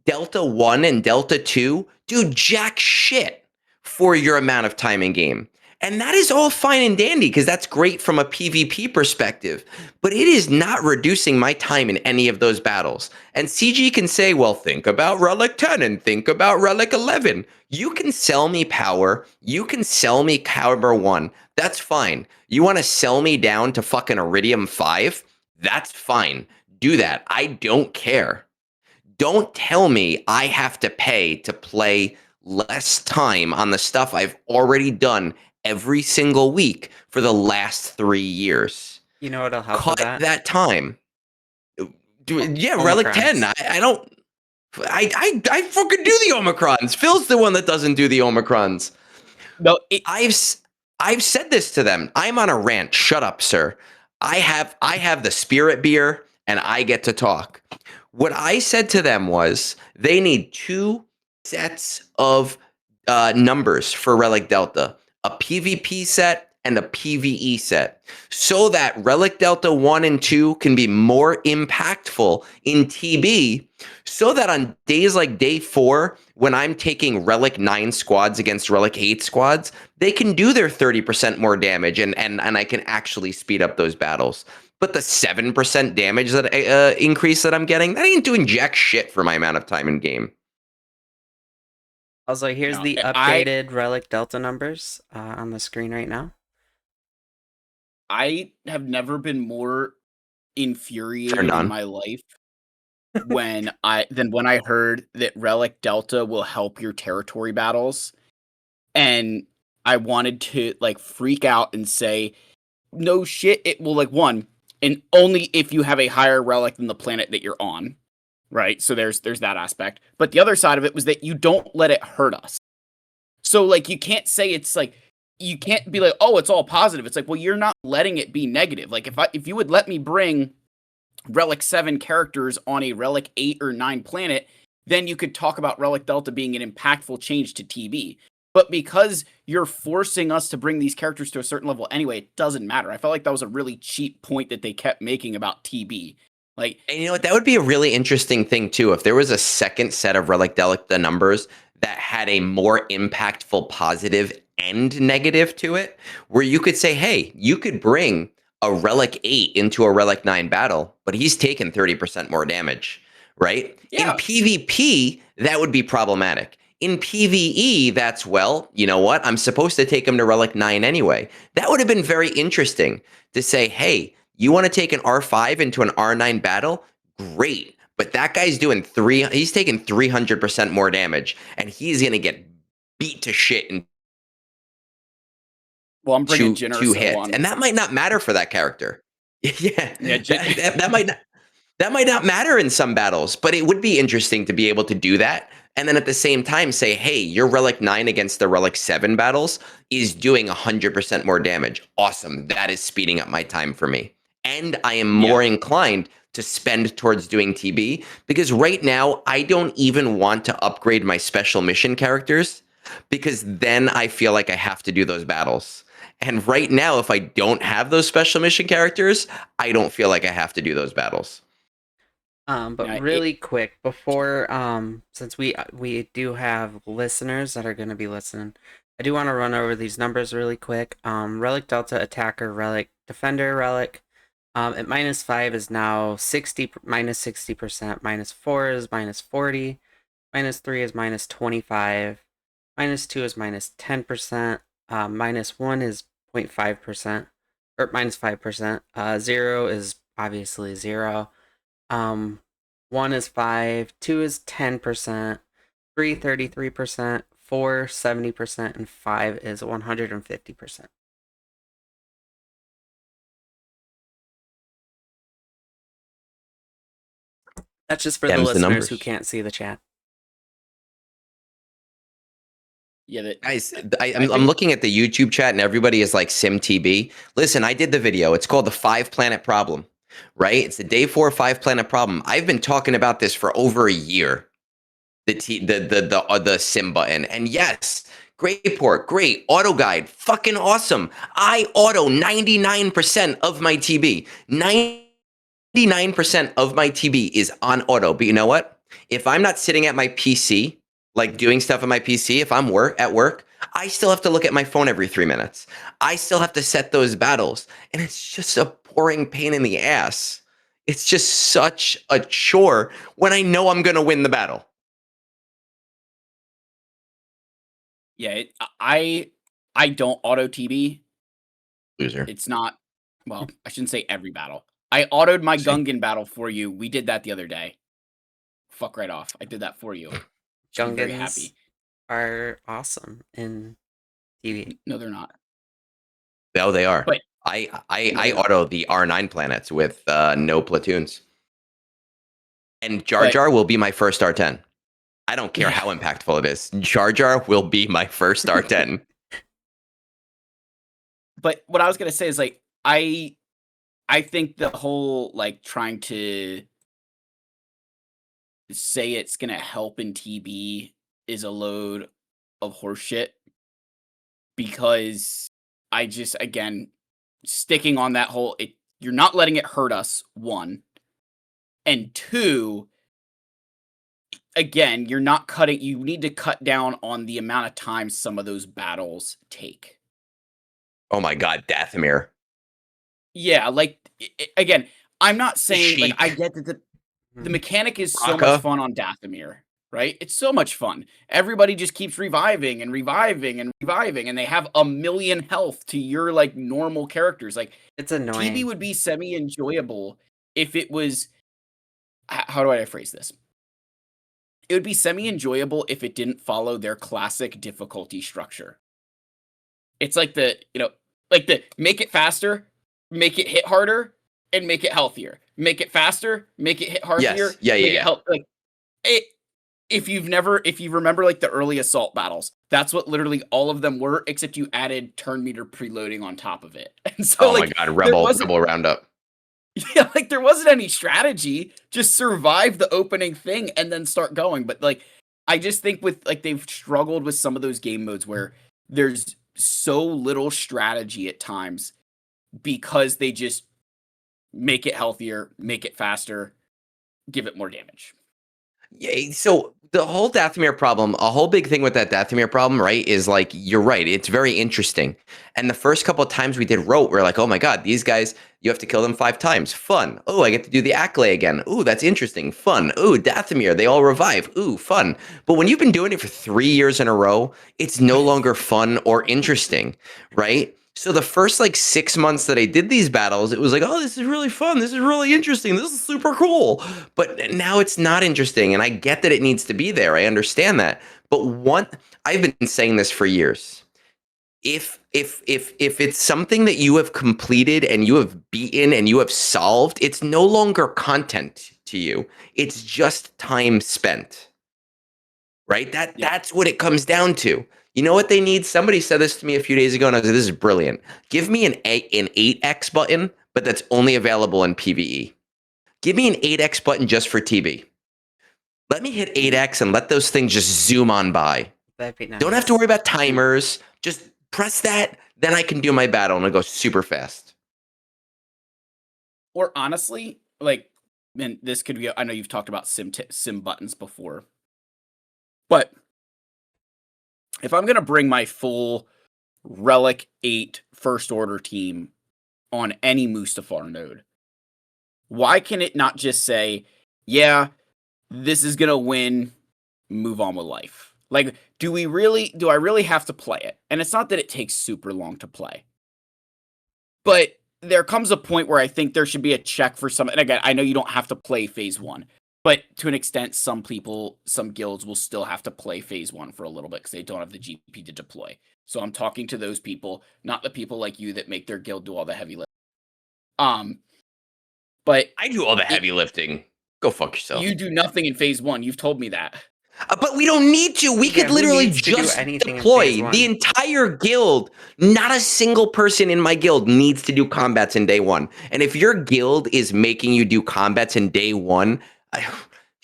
Delta 1 and Delta 2 do jack shit for your amount of time in game. And that is all fine and dandy because that's great from a PvP perspective. But it is not reducing my time in any of those battles. And CG can say, well, think about Relic 10 and think about Relic 11. You can sell me power. You can sell me Caliber 1. That's fine. You want to sell me down to fucking Iridium 5? That's fine. Do that. I don't care. Don't tell me I have to pay to play less time on the stuff I've already done every single week for the last 3 years. You know what'll help with Cut that? that time. Yeah, Relic 10. Omicrons. I don't. I fucking do the Omicrons. Phil's the one that doesn't do the Omicrons. No, I've said this to them. I'm on a rant. Shut up, sir. I have the spirit beer and I get to talk. What I said to them was they need 2 sets of numbers for Relic Delta, a PvP set and a PvE set, so that Relic Delta 1 and 2 can be more impactful in TB, so that on days like day 4, when I'm taking Relic 9 squads against Relic 8 squads, they can do their 30% more damage and I can actually speed up those battles. But the 7% damage that increase that I'm getting, that ain't doing jack shit for my amount of time in game. Also, here's No, the I updated Relic Delta numbers on the screen right now. I have never been more Turned infuriated on. in my life when I heard that Relic Delta will help your territory battles, and I wanted to like freak out and say, no shit, it will, like, one, and only if you have a higher relic than the planet that you're on. right? So there's that aspect. But the other side of it was that you don't let it hurt us. So like you can't say it's like you can't be like, oh, it's all positive. It's like, well, you're not letting it be negative. Like if you would let me bring Relic 7 characters on a Relic 8 or 9 planet, then you could talk about Relic Delta being an impactful change to TB. But because you're forcing us to bring these characters to a certain level anyway, it doesn't matter. I felt like that was a really cheap point that they kept making about TB. Like, And you know what? That would be a really interesting thing too. If there was a second set of Relic Delta numbers that had a more impactful positive and negative to it, where you could say, hey, you could bring a Relic 8 into a Relic 9 battle, but he's taken 30% more damage, right? In yeah, PvP, that would be problematic. In PvE, that's, well, you know what? I'm supposed to take him to Relic 9 anyway. That would have been very interesting to say, hey, you want to take an R5 into an R9 battle? Great. But that guy's doing he's taking 300% more damage, and he's going to get beat to shit in well, I'm bringing two Jyn hits. on. And that might not matter for that character. Yeah, Yeah, that might not. That might not matter in some battles, but it would be interesting to be able to do that. And then at the same time say, hey, your Relic 9 against the Relic 7 battles is doing 100% more damage. Awesome. That is speeding up my time for me. And I am yeah, more inclined to spend towards doing TB because right now I don't even want to upgrade my special mission characters because then I feel like I have to do those battles. And right now, if I don't have those special mission characters, I don't feel like I have to do those battles. But yeah, really quick before, since we do have listeners that are going to be listening, I do want to run over these numbers really quick. Relic Delta attacker, Relic Defender, Relic. At -5 is now 60%, -4 is -40, -3 is -25, -2 is -10%, -1 is 0.5%, or -5%. 0 is obviously 0. 1 is 5, 2 is 10%, 3 33%, 4 70%, and 5 is 150%. That's just for the Them's the listeners who numbers. can't see the chat. yeah. That Guys, I I'm think looking at the YouTube chat and everybody is like SimTB. Listen, I did the video. It's called the 5 planet problem, right? It's the day 4 5 planet problem. I've been talking about this for over a year. The sim button, and yes, great port, great auto guide, fucking awesome. I auto 99% of my TB. 99% of my TB is on auto. But you know what? If I'm not sitting at my PC, like doing stuff on my PC, if I'm at work, I still have to look at my phone every 3 minutes. I still have to set those battles. And it's just a boring pain in the ass. It's just such a chore when I know I'm going to win the battle. yeah. I don't auto TB. Loser. It's not. Well, I shouldn't say every battle. I autoed my See? Gungan battle for you. We did that the other day. Fuck right off. I did that for you. Should be very Gungans happy. are awesome in TV. No, they're not. No, they are. But I auto the R9 planets with no platoons. And Jar But- Jar will be my first R10. I don't care Yeah. how impactful it is. Jar Jar will be my first R10. But what I was gonna say is like I think the whole like trying to say it's gonna help in TB is a load of horseshit because I just again sticking on that whole you're not letting it hurt us, one. And two, again, you need to cut down on the amount of time some of those battles take. Oh my god, Dathomir. Yeah, like again, I'm not saying like I Sheik. get that the mechanic is so Raka. much fun on Dathomir, right? It's so much fun. Everybody just keeps reviving and reviving and reviving, and they have a million health to your like normal characters. Like It's annoying. TB would be semi-enjoyable if it was. How do I phrase this? It would be semi-enjoyable if it didn't follow their classic difficulty structure. It's like the make it faster, make it hit harder, and make it healthier. make it faster, make it hit Yes. hearthier, Yeah. Yeah. make it Yeah. help like it. If you remember like the early assault battles, that's what literally all of them were, except you added turn meter preloading on top of it. And so Oh my like God. there Rebel wasn't Roundup. yeah, like there wasn't any strategy, just survive the opening thing and then start going. But like I just think with like they've struggled with some of those game modes where there's so little strategy at times because they just make it healthier, make it faster, give it more damage. Yeah, so the whole Dathomir problem, a whole big thing with that Dathomir problem, right, is like you're right. It's very interesting. And the first couple of times we did rote, we're like, oh my God, these guys, you have to kill them 5 times. Fun. Oh, I get to do the Acklay again. Ooh, that's interesting. Fun. Ooh, Dathomir, they all revive. Ooh, fun. But when you've been doing it for 3 years in a row, it's no longer fun or interesting, right? So the first like 6 months that I did these battles, it was like, oh, this is really fun. This is really interesting. This is super cool. But now it's not interesting, and I get that it needs to be there. I understand that. But I've been saying this for years. If it's something that you have completed and you have beaten and you have solved, it's no longer content to you. It's just time spent. Right? Yeah. That's what it comes down to. You know what they need? Somebody said this to me a few days ago, and I was like, this is brilliant. Give me an 8x button, but that's only available in PvE. Give me an 8x button just for TB. Let me hit 8x and let those things just zoom on by. That'd be nice. Don't have to worry about timers. Just press that, then I can do my battle and it'll go super fast. Or honestly, like, and this could be, I know you've talked about sim buttons before, but if I'm going to bring my full Relic 8 First Order team on any Mustafar node, why can it not just say, yeah, this is going to win, move on with life? Like, do I really have to play it? And it's not that it takes super long to play, but there comes a point where I think there should be a check for some. And again, I know you don't have to play phase 1, but to an extent, some guilds will still have to play phase 1 for a little bit because they don't have the GP to deploy. So I'm talking to those people, not the people like you that make their guild do all the heavy lifting. But I do all the heavy lifting. Go fuck yourself. you do nothing in phase 1. You've told me that. But we don't need to. We could who literally needs to do just anything in phase deploy one? the entire guild. Not a single person in my guild needs to do combats in day 1. And if your guild is making you do combats in day 1,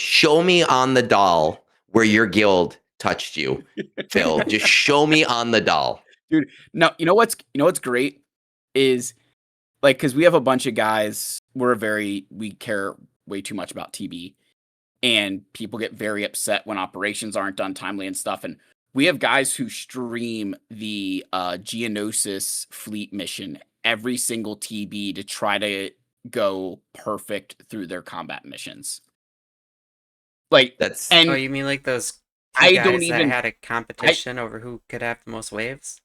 show me on the doll where your guild touched you, Phil. Just show me on the doll. Dude, now you know what's great is like, because we have a bunch of guys, we care way too much about TB, and people get very upset when operations aren't done timely and stuff. And we have guys who stream the Geonosis fleet mission every single TB to try to go perfect through their combat missions. Like, That's Oh, and you mean like those two I guys don't that even. had a competition over who could have the most waves?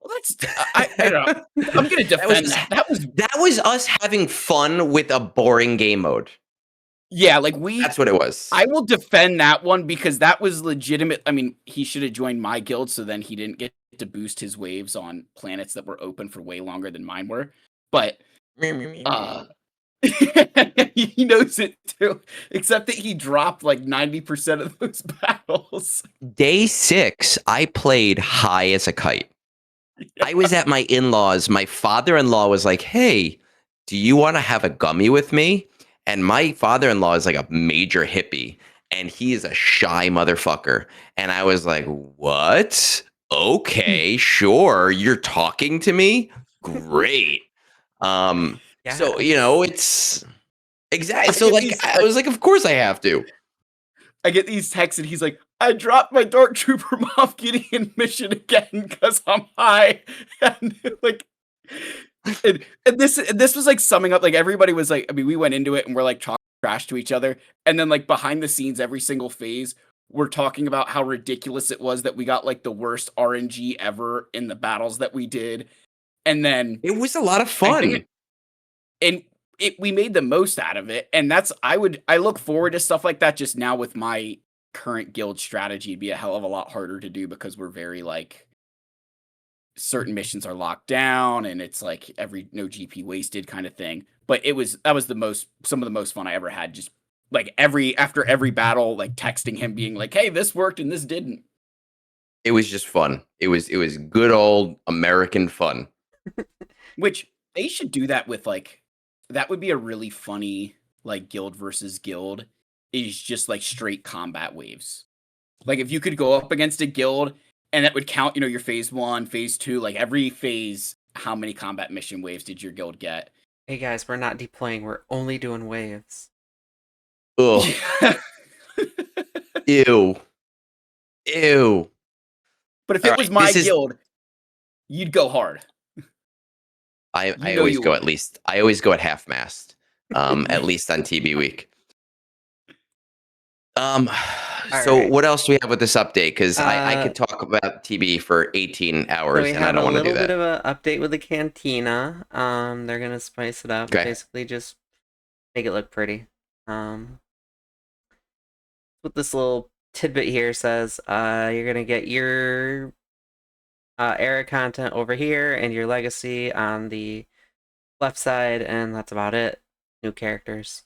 Well, that's I don't know. I'm gonna defend that. That was us having fun with a boring game mode. Yeah, like That's what it was. I will defend that one because that was legitimate. I mean, he should have joined my guild, so then he didn't get to boost his waves on planets that were open for way longer than mine were. But he knows it too. Except that he dropped like 90% of those battles. Day 6, I played high as a kite. I was at my in-laws. My father-in-law was like, hey, do you want to have a gummy with me? And my father-in-law is like a major hippie, and he is a shy motherfucker. And I was like, what? Okay, sure. You're talking to me? Great. So, it's exactly. So like I was like, of course I have to. I get these texts and he's like, I dropped my Dark Trooper Moff Gideon mission again because I'm high. And like, and this was like summing up, like everybody was like, I mean, we went into it and we're like talking trash to each other. And then like behind the scenes, every single phase, we're talking about how ridiculous it was that we got like the worst RNG ever in the battles that we did. And then It was a lot of fun. We made the most out of it. And I look forward to stuff like that. Just now with my current guild strategy, it'd be a hell of a lot harder to do because we're very like, certain missions are locked down and it's like no GP wasted kind of thing. But that was some of the most fun I ever had. Just like after every battle, like texting him being like, "Hey, this worked and this didn't." It was just fun. It was good old American fun. Which they should do that with that would be a really funny like guild versus guild, is just like straight combat waves. Like if you could go up against a guild and that would count, your phase 1, phase 2, like every phase, how many combat mission waves did your guild get? Hey guys, we're not deploying. We're only doing waves. Ugh. Ew. Ew. But if All it was right, my guild, you'd go hard. I always go I always go at half mast. At least on TB week. So right. what else do we have with this update? Because I could talk about TB for 18 hours, and I don't want to do that. We have a little bit of an update with the cantina. They're gonna spice it up. Okay. Basically, just make it look pretty. What this little tidbit here says, you're gonna get your era content over here and your legacy on the left side, and that's about it. New characters.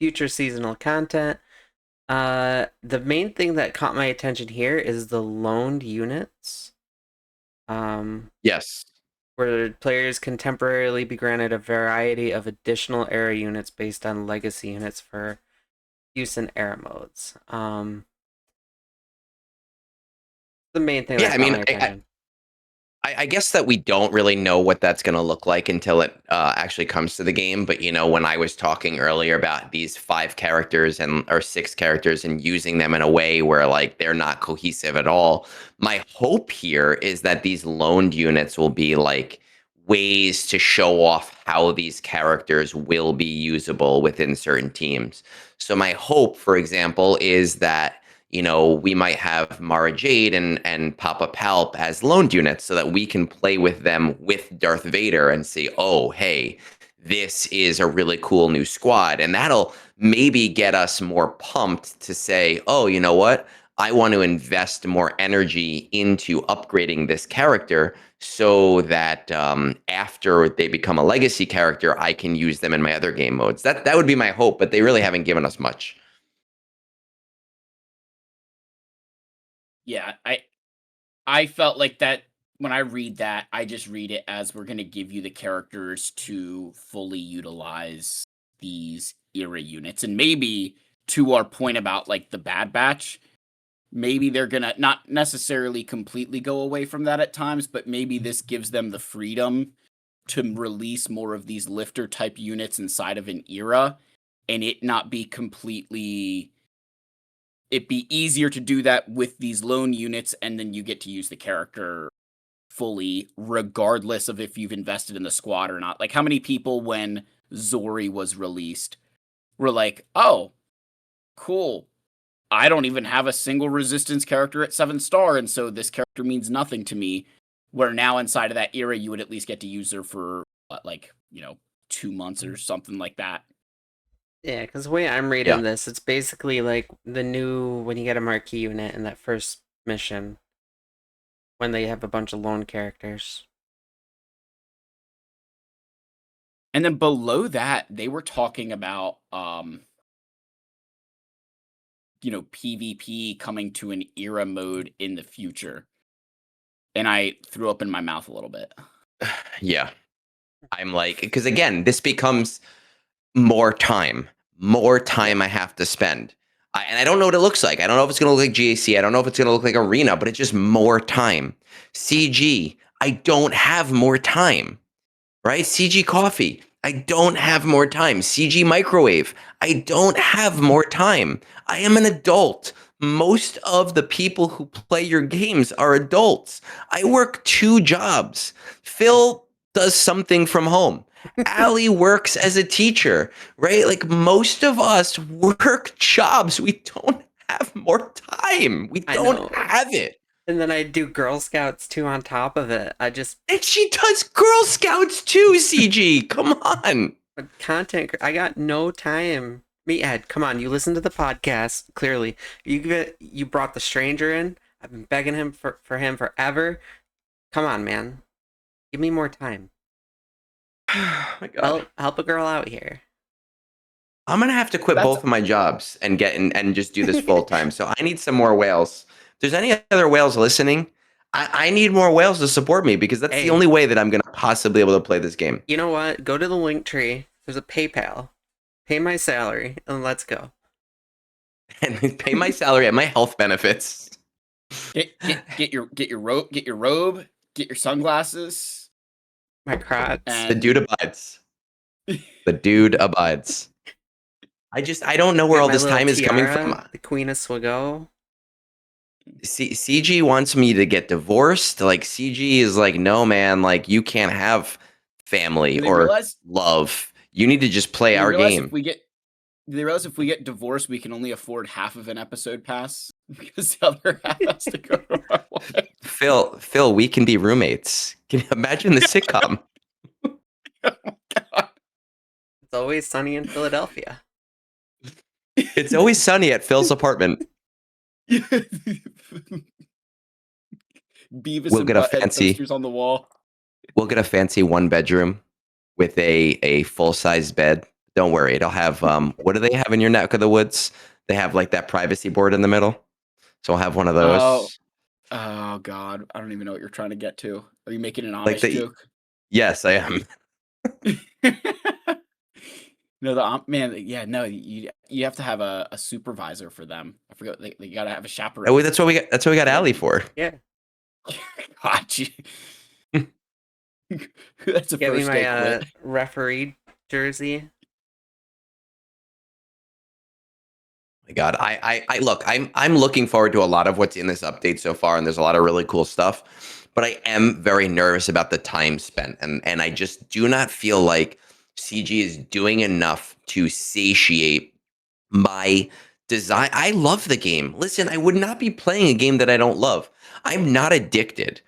Future seasonal content. The main thing that caught my attention here is the loaned units. Yes. Where players can temporarily be granted a variety of additional era units based on legacy units for use in era modes. The main thing that caught my attention. I guess that we don't really know what that's going to look like until it actually comes to the game. But, when I was talking earlier about these 5 characters or 6 characters and using them in a way where like they're not cohesive at all, my hope here is that these loaned units will be like ways to show off how these characters will be usable within certain teams. So my hope, for example, is that we might have Mara Jade and Papa Palp as loaned units so that we can play with them with Darth Vader and see, oh, hey, this is a really cool new squad. And that'll maybe get us more pumped to say, oh, you know what? I want to invest more energy into upgrading this character so that after they become a legacy character, I can use them in my other game modes. That would be my hope, but they really haven't given us much. Yeah, I felt like that when I read that, I just read it as we're going to give you the characters to fully utilize these era units. And maybe to our point about like the Bad Batch, maybe they're going to not necessarily completely go away from that at times, but maybe this gives them the freedom to release more of these lifter type units inside of an era and it not be completely... It'd be easier to do that with these loan units, and then you get to use the character fully, regardless of if you've invested in the squad or not. Like, how many people, when Zori was released, were like, oh, cool. I don't even have a single resistance character at 7-star, and so this character means nothing to me. Where now inside of that era, you would at least get to use her for, 2 months or something like that. Yeah, because the way I'm reading this, it's basically like when you get a marquee unit in that first mission, when they have a bunch of lone characters. And then below that, they were talking about, PvP coming to an era mode in the future. And I threw up in my mouth a little bit. Yeah. I'm like, because again, this becomes more time I have to spend. And I don't know what it looks like. I don't know if it's going to look like GAC. I don't know if it's going to look like Arena, but it's just more time. CG, I don't have more time, right? CG Coffee, I don't have more time. CG Microwave, I don't have more time. I am an adult. Most of the people who play your games are adults. I work 2 jobs. Phil does something from home. Allie works as a teacher, right? Like most of us work jobs. We don't have more time. We don't have it. And then I do Girl Scouts too on top of it. And she does Girl Scouts too, CG. Come on. Content. I got no time. Meathead, come on. You listen to the podcast. Clearly, you brought the stranger in. I've been begging him for him forever. Come on, man. Give me more time. Oh my God. Help a girl out here. I'm gonna have to quit That's both of my jobs and get in and just do this full time. So I need some more whales. If there's any other whales listening, I need more whales to support me because that's the Hey. only way that I'm gonna possibly be able to play this game. You know what? Go to the link tree. There's a PayPal. Pay my salary and let's go. And pay my salary and my health benefits. get your robe, get your sunglasses. My Crocs. The dude abides. The dude abides. I don't know where all my this little time is coming tiara, from. The Queen of Swago. CG wants me to get divorced. Like CG is like, no, man. Like you can't have family Do they or realize love. You need to just play our game. do they realize if we get divorced, we can only afford half of an episode pass because the other half has to go to our wife? Phil, we can be roommates. Can you imagine the sitcom? Oh my God. It's always sunny in Philadelphia. It's always sunny at Phil's apartment. Beavis We'll and get a Butthead fancy. posters on the wall. We'll get a fancy 1-bedroom with a full size bed. Don't worry, it'll have what do they have in your neck of the woods? They have like that privacy board in the middle. So I'll have one of those. Oh God, I don't even know what you're trying to get to. Are you making an Like Amish joke? Yes, I am. No, the man. Yeah, no. You have to have a supervisor for them. I forgot. They gotta have a chaperone. Oh, that's what we got. That's what we got Allie for. Yeah. God, that's a Get me first my day quit. referee jersey. My God, I look. I'm looking forward to a lot of what's in this update so far, and there's a lot of really cool stuff. But I am very nervous about the time spent, and I just do not feel like CG is doing enough to satiate my design. I love the game. Listen, I would not be playing a game that I don't love. I'm not addicted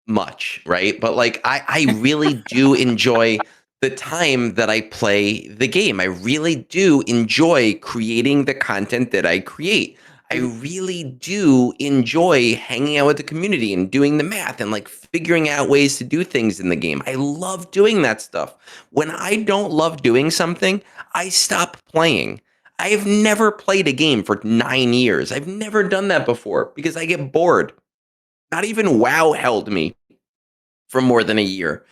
much, right? But like I really do enjoy the time that I play the game. I really do enjoy creating the content that I create. I really do enjoy hanging out with the community and doing the math and like figuring out ways to do things in the game. I love doing that stuff. When I don't love doing something, I stop playing. I have never played a game for 9 years. I've never done that before because I get bored. Not even WoW held me for more than a year,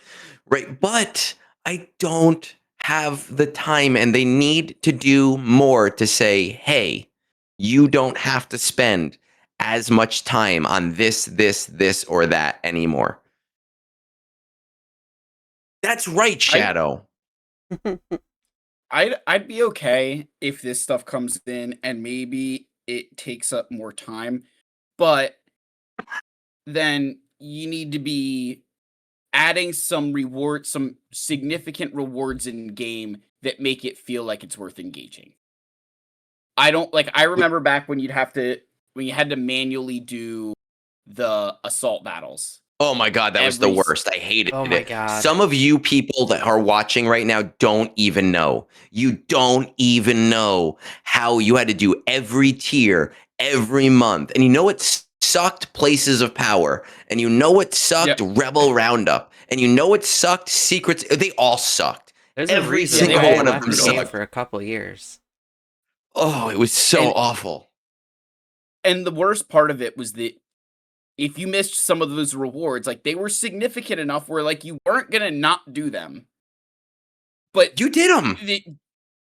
right? But I don't have the time, and they need to do more to say, hey, you don't have to spend as much time on this, or that anymore. That's right, Shadow. I'd be okay if this stuff comes in and maybe it takes up more time, but then you need to be adding some significant rewards in game that make it feel like it's worth engaging. I remember back when you had to manually do the assault battles. Oh my God, that was the worst. I hated Oh my it. God. Some of you people that are watching right now don't even know. You don't even know how you had to do every tier every month. And you know what sucked? Places of Power. And you know what sucked? Yep. Rebel Roundup. And you know what sucked? Secrets. They all sucked. There's Every a reason single why I one of left them the game sucked. for a couple years. Oh, it was so And- awful. And the worst part of it was that if you missed some of those rewards, like they were significant enough where like you weren't gonna not do them. But You did them.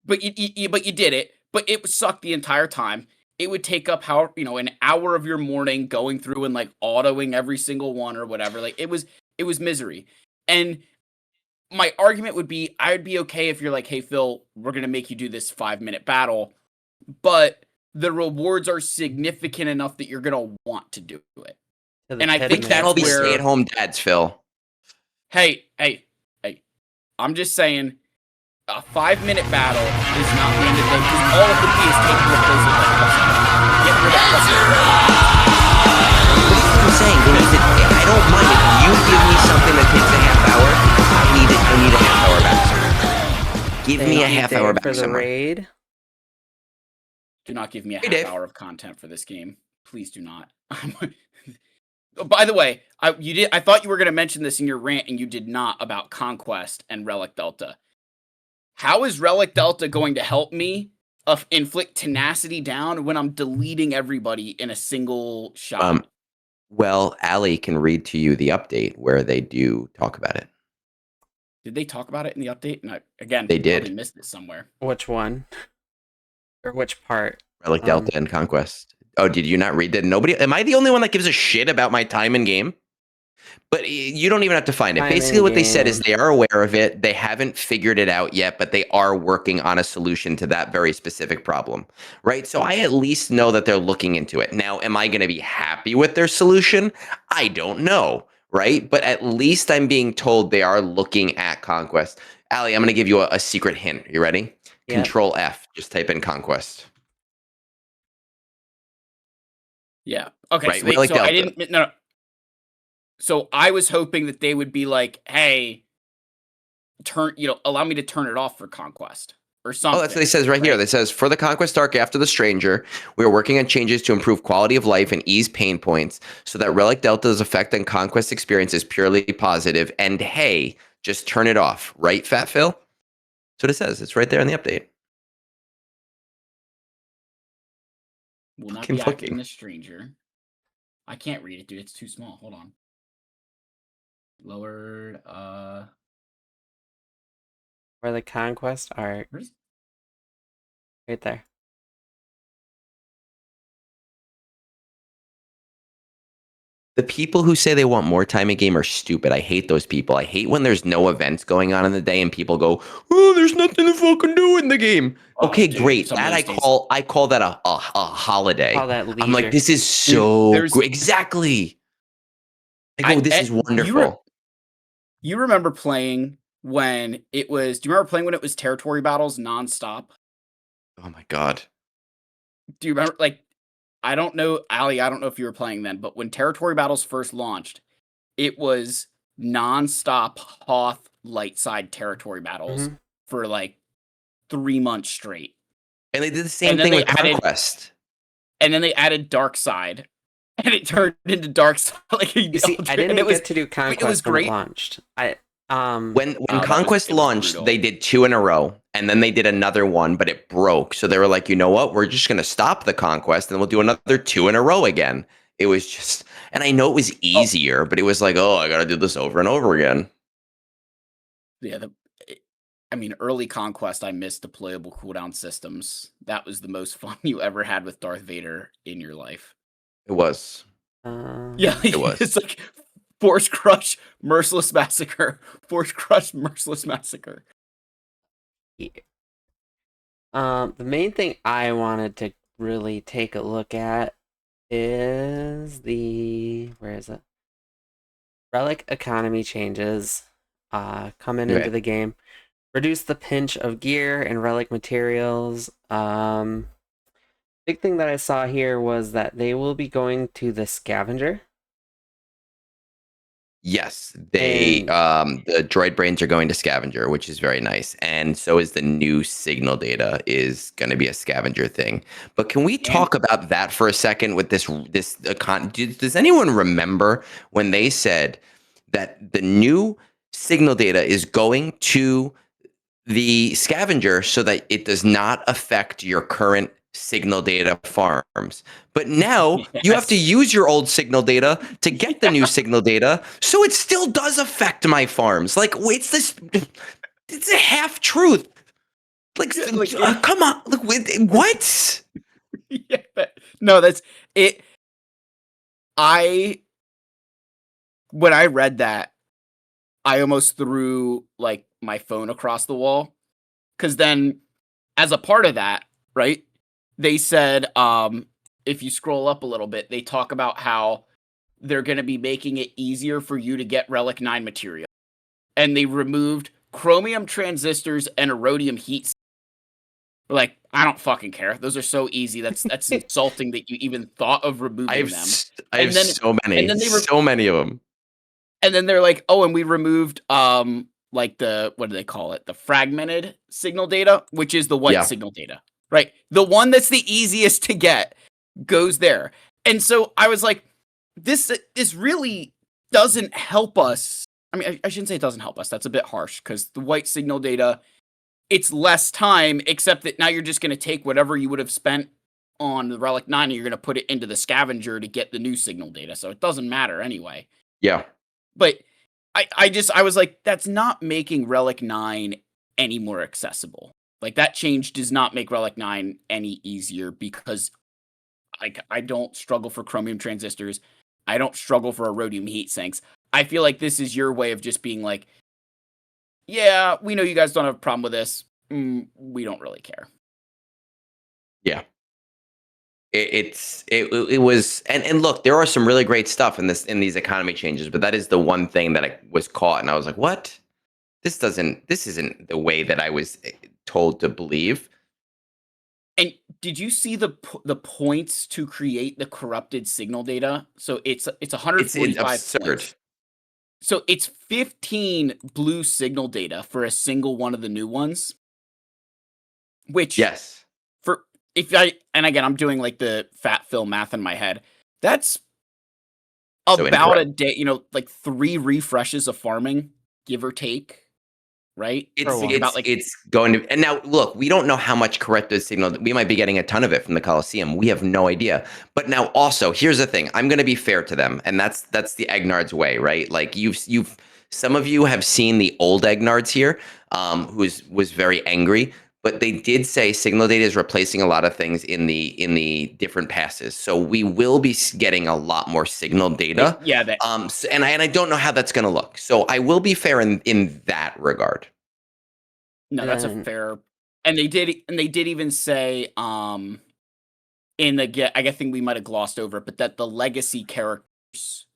But you did it. But it sucked the entire time. It would take up an hour of your morning going through and like autoing every single one or whatever. Like it was misery. And my argument would be I would be okay if you're like, hey Phil, we're gonna make you do this 5-minute battle, but the rewards are significant enough that you're gonna want to do it. And I think Can't all that's be where stay-at-home dads, Phil. Hey, I'm just saying a 5-minute battle is not the end of the day because all it would be is taking the place of that person. Get rid of What I'm saying, I don't mind if you give me something that takes a half hour. I need a half hour back. Give me a half hour back for the somewhere. raid. Do not give me a Hey, half Dave. hour of content for this game. Please do not. Oh, by the way, I thought you were going to mention this in your rant, and you did not, about Conquest and Relic Delta. How is Relic Delta going to help me inflict tenacity down when I'm deleting everybody in a single shot? Well, Allie can read to you the update where they do talk about it. Did they talk about it in the update? And again, They did. probably missed it somewhere. Which one? Or which part? Relic Delta and Conquest. Oh, did you not read that? Nobody. Am I the only one that gives a shit about my time in game? But you don't even have to find it. Basically, what they said is they are aware of it. They haven't figured it out yet, but they are working on a solution to that very specific problem, right? So I at least know that they're looking into it. Now, am I going to be happy with their solution? I don't know, right? But at least I'm being told they are looking at Conquest. Allie, I'm going to give you a secret hint. You ready? Yep. Control F. Just type in Conquest. Yeah. Okay. Right. So I didn't. No. So I was hoping that they would be like, "Hey, allow me to turn it off for Conquest or something." Oh, that's what it says right here. It says, for the Conquest arc after the Stranger, we are working on changes to improve quality of life and ease pain points so that Relic Delta's effect on Conquest experience is purely positive. And hey, just turn it off. Right, PhatPhil? That's what it says. It's right there in the update. Will not be activating the Stranger. I can't read it, dude. It's too small. Hold on. Lowered. Where the Conquest arc. Right there. The people who say they want more time in game are stupid. I hate those people. I hate when there's no events going on in the day and people go, "Oh, there's nothing to fucking do in the game." Okay, dude, great. That I call that a holiday. Call that leisure. I'm like, this is so great. Exactly. I go, this is wonderful. You remember playing when it was? Do you remember playing when it was territory battles nonstop? Oh my god. Do you remember? Like, I don't know, Allie. I don't know if you were playing then, but when territory battles first launched, it was nonstop Hoth light side territory battles for like 3 months straight. And they did the same thing with Conquest. And then they added Dark Side, and it turned into Dark Side. Like, you see, I didn't get to do Conquest. It was great. When it launched. When Conquest launched, they did 2 in a row, and then they did another one, but it broke. So they were like, you know what? We're just going to stop the Conquest, and we'll do another 2 in a row again. It was just, and I know it was easier, but it was like, oh, I got to do this over and over again. Yeah, early Conquest, I missed deployable cooldown systems. That was the most fun you ever had with Darth Vader in your life. It was. Yeah, it was. It's like Force Crush, Merciless Massacre. Force Crush, Merciless Massacre. Yeah. The main thing I wanted to really take a look at is where is it? Relic economy changes coming into the game. Reduce the pinch of gear and relic materials. Big thing that I saw here was that they will be going to the scavenger. Yes, the droid brains are going to scavenger, which is very nice, and so is the new signal data is going to be a scavenger thing. But can we talk about that for a second with this? Does anyone remember when they said that the new signal data is going to the scavenger so that it does not affect your current signal data farms? But now you have to use your old signal data to get the new signal data, so it still does affect my farms. Like, it's a half truth. Like come on, look, what? Yeah, no, that's it. When I read that, I almost threw like my phone across the wall, because then, as a part of that, right? They said, if you scroll up a little bit, they talk about how they're going to be making it easier for you to get Relic 9 material. And they removed chromium transistors and erodium heat. Like, I don't fucking care. Those are so easy. That's insulting that you even thought of removing them. I have so many. So many of them. And then they're like, oh, and we removed like what do they call it? The fragmented signal data, which is the white signal data. Right. The one that's the easiest to get goes there. And so I was like, this really doesn't help us. I mean, I shouldn't say it doesn't help us. That's a bit harsh because the white signal data, it's less time, except that now you're just going to take whatever you would have spent on the Relic 9 and you're going to put it into the scavenger to get the new signal data. So it doesn't matter anyway. Yeah. But I was like, that's not making Relic 9 any more accessible. Like, that change does not make Relic 9 any easier because I don't struggle for chromium transistors. I don't struggle for rhodium heat sinks. I feel like this is your way of just being like, yeah, we know you guys don't have a problem with this. We don't really care. Yeah. It was and look, there are some really great stuff in these economy changes, but that is the one thing that I was caught and I was like, what? This isn't the way that I was told to believe. And did you see the points to create the corrupted signal data? So it's 145 absurd. points. So it's 15 blue signal data for a single one of the new ones. Which yes. And again, I'm doing like the PhatPhil math in my head. That's So about a day, like 3 refreshes of farming, give or take. Right? It's going to, and now look, we don't know how much corrected signal. We might be getting a ton of it from the Coliseum. We have no idea. But now also, here's the thing. I'm going to be fair to them, and that's the Egnards way, right? Like you've some of you have seen the old Egnards here, who was very angry. But they did say signal data is replacing a lot of things in the different passes. So we will be getting a lot more signal data. Yeah. And I don't know how that's going to look. So I will be fair in that regard. No, that's a fair. And they did even say in the I think we might have glossed over it, but that the legacy characters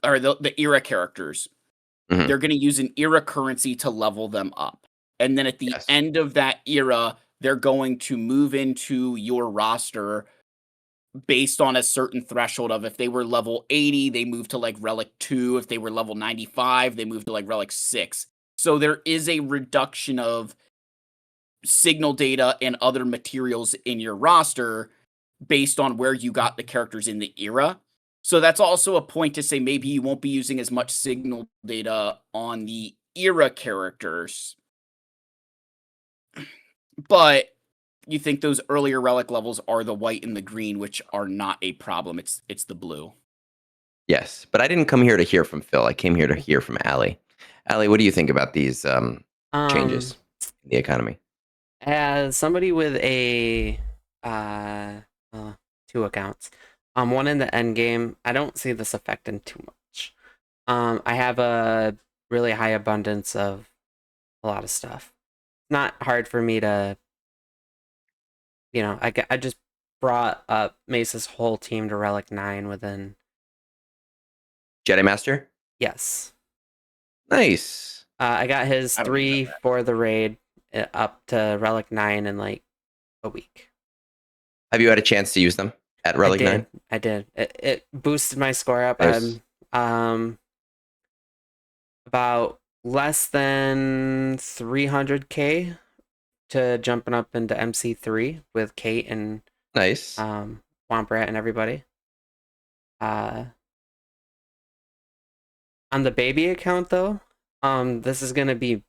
or the era characters, they're going to use an era currency to level them up. And then at the end of that era, they're going to move into your roster based on a certain threshold of if they were level 80, they move to like Relic 2. If they were level 95, they move to like Relic 6. So there is a reduction of signal data and other materials in your roster based on where you got the characters in the era. So that's also a point to say maybe you won't be using as much signal data on the era characters. But you think those earlier relic levels are the white and the green, which are not a problem. It's the blue. Yes, but I didn't come here to hear from Phil. I came here to hear from Allie. Allie, what do you think about these changes in the economy? As somebody with a 2 accounts, one in the end game, I don't see this affecting too much. I have a really high abundance of a lot of stuff. Not hard for me to, I just brought up Mesa's whole team to Relic 9 within. Jedi Master? Yes. Nice. I got his 3 for the raid up to Relic 9 in like a week. Have you had a chance to use them at Relic 9? I did. It boosted my score up. Nice. I'm about less than 300k to jumping up into MC3 with Kate and nice. Womprat and everybody. On the baby account though, this is gonna be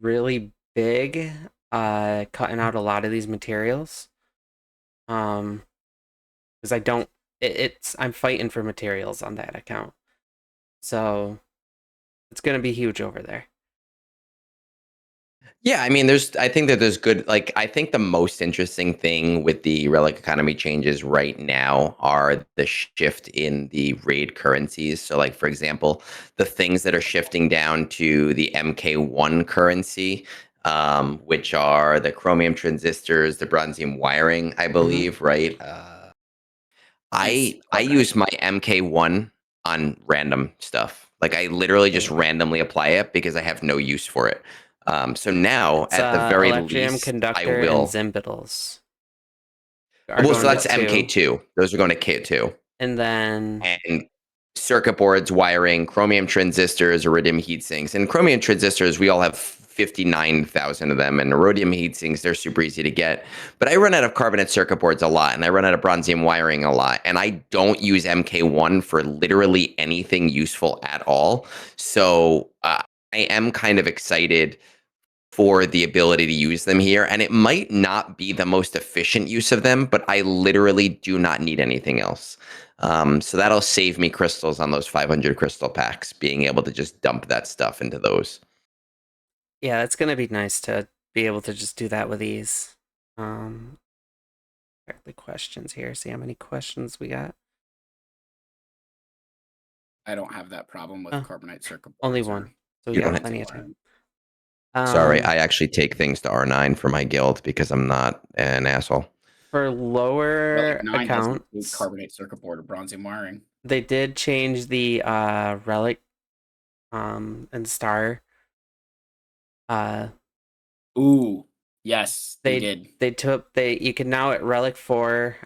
really big, cutting out a lot of these materials. Because I'm fighting for materials on that account. So it's gonna be huge over there. Yeah, I mean, I think that there's good, like, I think the most interesting thing with the Relic economy changes right now are the shift in the raid currencies. So, like, for example, the things that are shifting down to the MK1 currency, which are the chromium transistors, the bronzium wiring, I believe, right? I use my MK1 on random stuff. Like, I literally just randomly apply it because I have no use for it. So now, it's, at the very Electrium, least, Conductor, I will. And Zimbitals. Well, so that's MK2. Those are going to K2. And then. And circuit boards, wiring, chromium transistors, iridium heat sinks. And chromium transistors, we all have 59,000 of them. And rhodium heatsinks, they're super easy to get. But I run out of carbonate circuit boards a lot, and I run out of bronzium wiring a lot. And I don't use MK1 for literally anything useful at all. So I am kind of excited for the ability to use them here. And it might not be the most efficient use of them, but I literally do not need anything else. So that'll save me crystals on those 500 crystal packs, being able to just dump that stuff into those. Yeah, it's gonna be nice to be able to just do that with ease. Check the questions here. See how many questions we got. I don't have that problem with Oh, carbonite circuit boards. only one, so we You don't got have plenty of time. Sorry, I actually take things to R9 for my guild because I'm not an asshole. For lower Relic 9 doesn't include accounts, carbonate circuit board or bronzium wiring. they did change the relic and star. Ooh, yes, they did. You can now at relic 4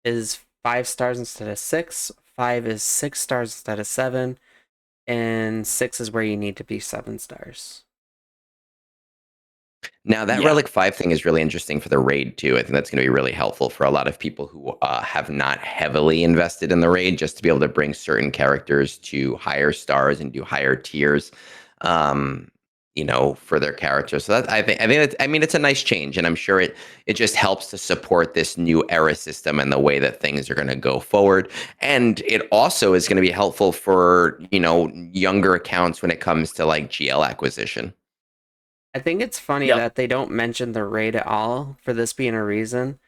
is 5 stars instead of 6. 5 is 6 stars instead of 7, and 6 is where you need to be 7 stars. Now, that Yeah. Relic 5 thing is really interesting for the raid, too. I think that's going to be really helpful for a lot of people who have not heavily invested in the raid, just to be able to bring certain characters to higher stars and do higher tiers, for their characters. So that, I think it's a nice change, and I'm sure it just helps to support this new era system and the way that things are going to go forward. And it also is going to be helpful for, younger accounts when it comes to like GL acquisition. I think it's funny Yep. that they don't mention the raid at all for this being a reason.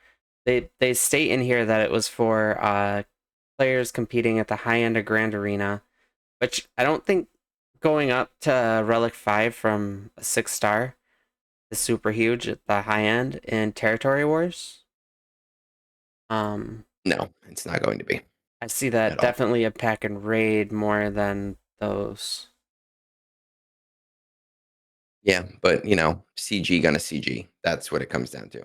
They state in here that it was for players competing at the high end of Grand Arena, which I don't think going up to Relic 5 from a 6 star is super huge at the high end in Territory Wars. No, it's not going to be. I see that At all. definitely a pack and raid more than those. Yeah, but CG gonna CG. That's what it comes down to.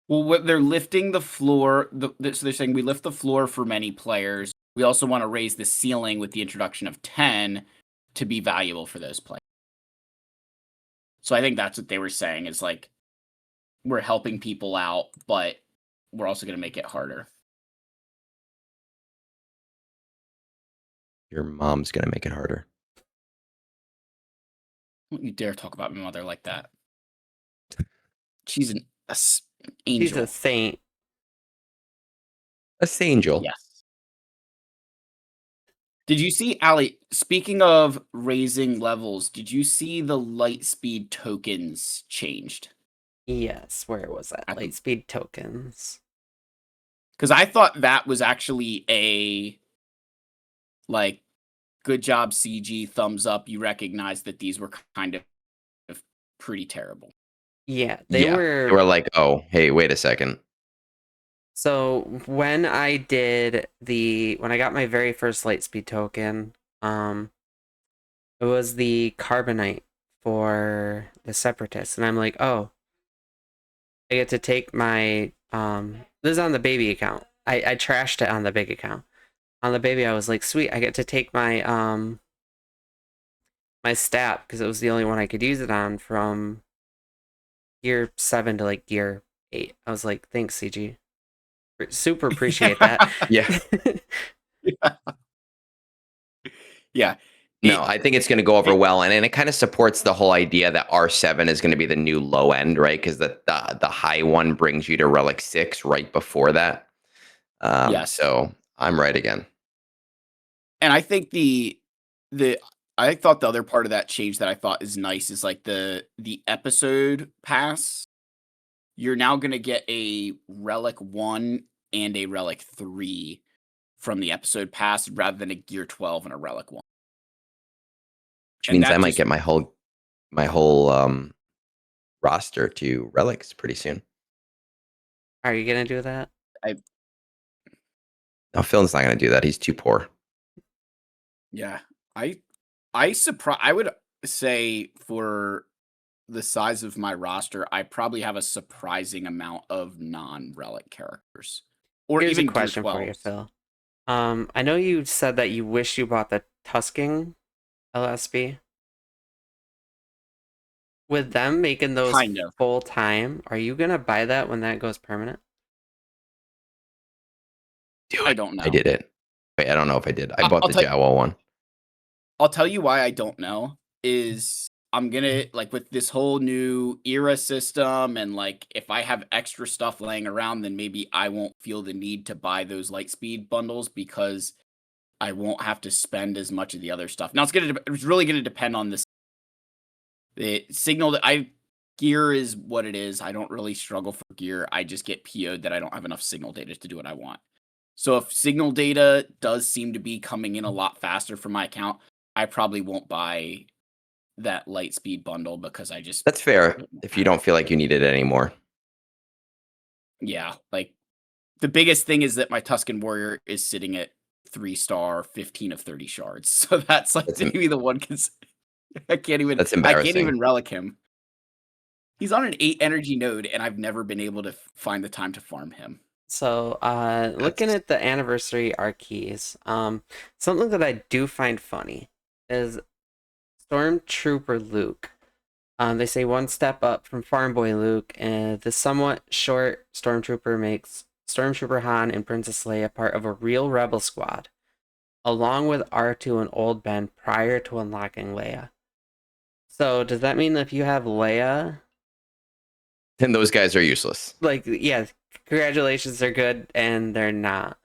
Well, what they're lifting the floor. So they're saying we lift the floor for many players. We also want to raise the ceiling with the introduction of 10 to be valuable for those players. So I think that's what they were saying is like, we're helping people out, but we're also going to make it harder. Your mom's gonna make it harder. Don't you dare talk about my mother like that. She's an She's angel. a saint. A Sangel. Yes. Did you see, Ali, speaking of raising levels, did you see the Lightspeed tokens changed? Yes, where was that? Lightspeed tokens. Because I thought that was actually a, like, good job, CG, thumbs up. You recognize that these were kind of pretty terrible. Yeah, They were like, oh, hey, wait a second. So when I got my very first Lightspeed token, it was the Carbonite for the Separatists, and I'm like, oh, I get to take my this is on the baby account. I trashed it on the big account. On the baby, I was like, sweet, I get to take my my stat because it was the only one I could use it on from gear 7 to like gear 8. I was like, thanks, CG. Super appreciate that. Yeah. Yeah. No, I think it's going to go over well, and it kind of supports the whole idea that R7 is going to be the new low end, right? Because the high one brings you to Relic 6 right before that. Yes. So I'm right again. And I think I thought the other part of that change that I thought is nice is like the episode pass. You're now going to get a Relic 1 and a Relic 3 from the episode pass rather than a Gear 12 and a Relic 1. Which means I might get my whole roster to relics pretty soon. Are you gonna do that? No, Phil's not gonna do that. He's too poor. Yeah. I would say for the size of my roster, I probably have a surprising amount of non-relic characters. Or Here's even a question Gear for you, 12s. Phil. I know you said that you wish you bought the Tusking LSB? With them making those Kind of. full time, are you gonna buy that when that goes permanent? Do I it. don't know. I did it. Wait, I don't know if I did. I I- bought I'll the tell Jawa one. I'll tell you why I don't know is I'm gonna like with this whole new era system and like if I have extra stuff laying around, then maybe I won't feel the need to buy those light speed bundles because I won't have to spend as much of the other stuff. Now it's really gonna depend on this. The signal that I gear is what it is. I don't really struggle for gear. I just get PO'd that I don't have enough signal data to do what I want. So if signal data does seem to be coming in a lot faster for my account, I probably won't buy that light speed bundle because I just That's fair if you don't feel like you need it anymore. yeah, like the biggest thing is that my Tuscan Warrior is sitting at 3-star, 15 of 30 shards. So that's like That's maybe the one cuz I can't embarrassing. even relic him. He's on an 8 energy node and I've never been able to find the time to farm him. So, looking That's at the anniversary keys, something that I do find funny is Stormtrooper Luke. They say one step up from Farm Boy Luke, and the somewhat short Stormtrooper makes Stormtrooper Han and Princess Leia part of a real rebel squad, along with R2 and Old Ben prior to unlocking Leia. So, does that mean that if you have Leia, then those guys are useless. like, yeah, congratulations, they're good, and they're not?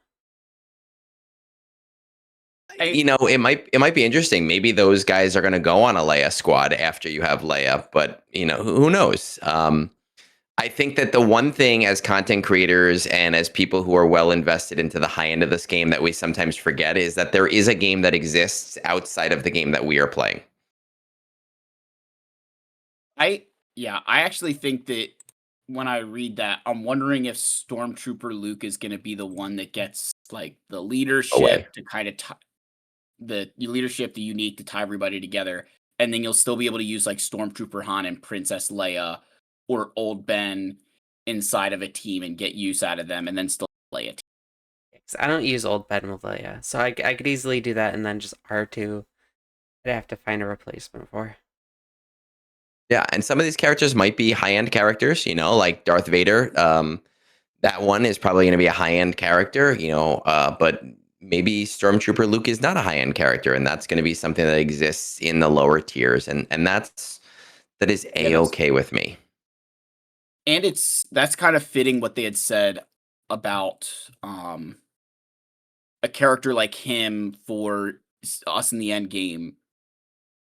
You know, it might be interesting. Maybe those guys are going to go on a Leia squad after you have Leia, but you know, who knows? I think that the one thing as content creators and as people who are well invested into the high end of this game that we sometimes forget is that there is a game that exists outside of the game that we are playing. I actually think that when I read that, I'm wondering if Stormtrooper Luke is going to be the one that gets like the Away. leadership to kind of the leadership, the unique to tie everybody together, and then you'll still be able to use like Stormtrooper Han and Princess Leia or Old Ben inside of a team and get use out of them, and then still play it. I don't use Old Ben with Leia, so I could easily do that and then just R2. I'd have to find a replacement for. Yeah, and some of these characters might be high-end characters, you know, like Darth Vader. That one is probably going to be a high-end character, you know, but maybe Stormtrooper Luke is not a high-end character, and that's going to be something that exists in the lower tiers, and that is Yeah, that's a-okay with me. and that's kind of fitting what they had said about a character like him for us in the end game.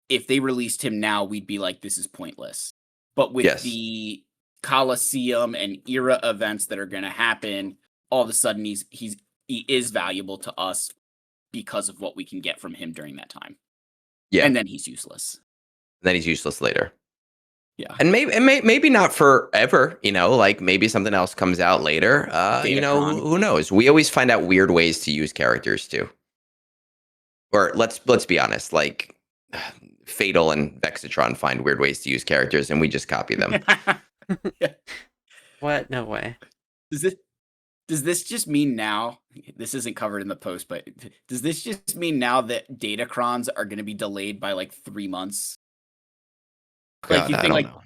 If they released him now, we'd be like, this is pointless. But with Yes. the Coliseum and era events that are going to happen, all of a sudden he is valuable to us because of what we can get from him during that time. Yeah. And then he's useless. Then he's useless later. Yeah. And maybe not forever, you know, like maybe something else comes out later. You know, Datacron. who knows? We always find out weird ways to use characters too. Or let's be honest, like Fatal and Vexitron find weird ways to use characters and we just copy them. Yeah. What? No way. Does this just mean now? This isn't covered in the post, but does this just mean now that Datacrons are going to be delayed by like 3 months? Like God, you I think don't like know.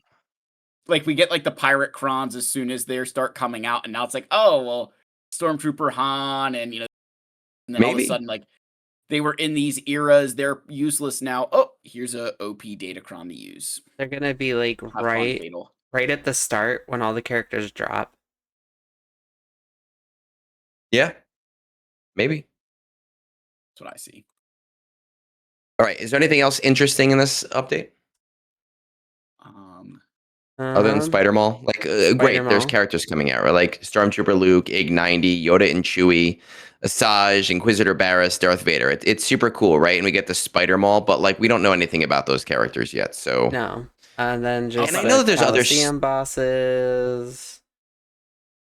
like we get like the pirate crons as soon as they start coming out, and now it's like, oh well, Stormtrooper Han, and and then all of a Maybe. sudden like they were in these eras, they're useless now. Oh, here's a OP Datacron to use. They're gonna be like Have fun, right Fatal. at the start when all the characters drop. Yeah. Maybe. That's what I see. All right. Is there anything else interesting in this update? Other than Spider Mall? Like, great, there's Spider-Mall. characters coming out, right? Like Stormtrooper Luke, Ig-90, Yoda and Chewie, Asajj, Inquisitor Barriss, Darth Vader. It's super cool, right? And we get the Spider Mall, but like we don't know anything about those characters yet. So No. And then just and I the know that there's other Coliseum bosses,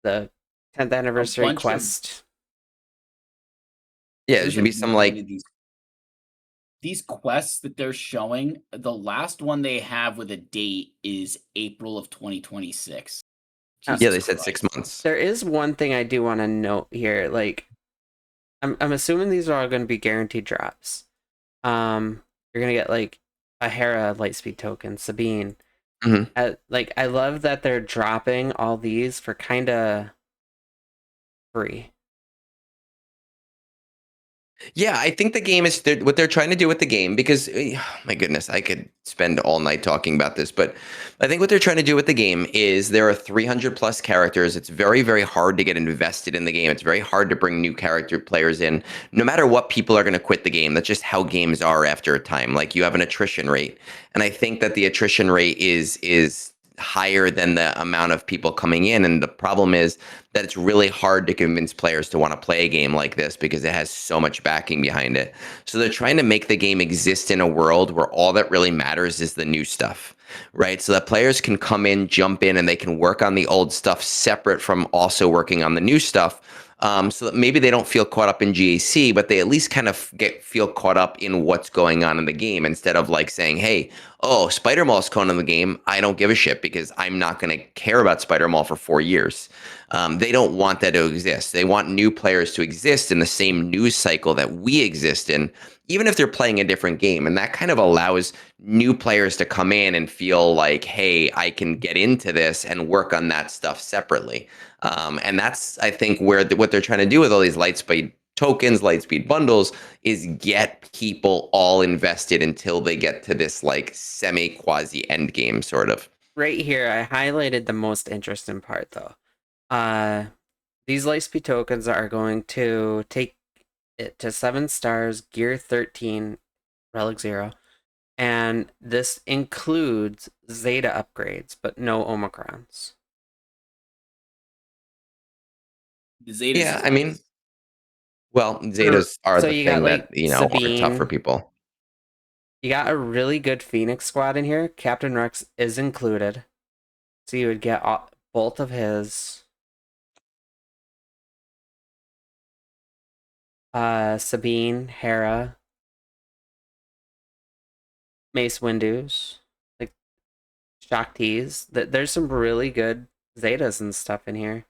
the 10th anniversary bunch of- quest. yeah, there's gonna be some like these quests that they're showing. The last one they have with a date is April of 2026. yeah, Jesus they said Christ. 6 months. There is one thing I do want to note here. Like, I'm assuming these are all going to be guaranteed drops. You're gonna get like a Hera Lightspeed token, Sabine. Mhm. I love that they're dropping all these for kind of free. Yeah, I think the game is what they're trying to do with the game because my goodness, I could spend all night talking about this, but I think what they're trying to do with the game is there are 300 plus characters. It's very, very hard to get invested in the game. It's very hard to bring new character players in. No matter what, people are going to quit the game. That's just how games are after a time. Like you have an attrition rate, and I think that the attrition rate is higher than the amount of people coming in, and the problem is that it's really hard to convince players to want to play a game like this because it has so much backing behind it. So they're trying to make the game exist in a world where all that really matters is the new stuff, right? So that players can come in, jump in, and they can work on the old stuff separate from also working on the new stuff. So that maybe they don't feel caught up in GAC, but they at least kind of feel caught up in what's going on in the game instead of like saying, "Hey, oh, Spider Mall's coming in the game. I don't give a shit because I'm not going to care about Spider Mall for 4 years." They don't want that to exist. They want new players to exist in the same news cycle that we exist in, even if they're playing a different game. And that kind of allows new players to come in and feel like, hey, I can get into this and work on that stuff separately. And that's, I think, where what they're trying to do with all these Lightspeed tokens, Lightspeed bundles, is get people all invested until they get to this like semi quasi end game sort of. Right here, I highlighted the most interesting part though. These Lightspeed tokens are going to take it to 7 stars, Gear 13, Relic 0. And this includes Zeta upgrades, but no Omicrons. The Zetas Yeah, is I mean, nice. well, Zetas are So the you got thing that, like are tough for Sabine. people. You got a really good Phoenix squad in here. Captain Rex is included. So you would get both of his. Sabine, Hera, Mace Windu's, like Shakti's. There's some really good Zetas and stuff in here.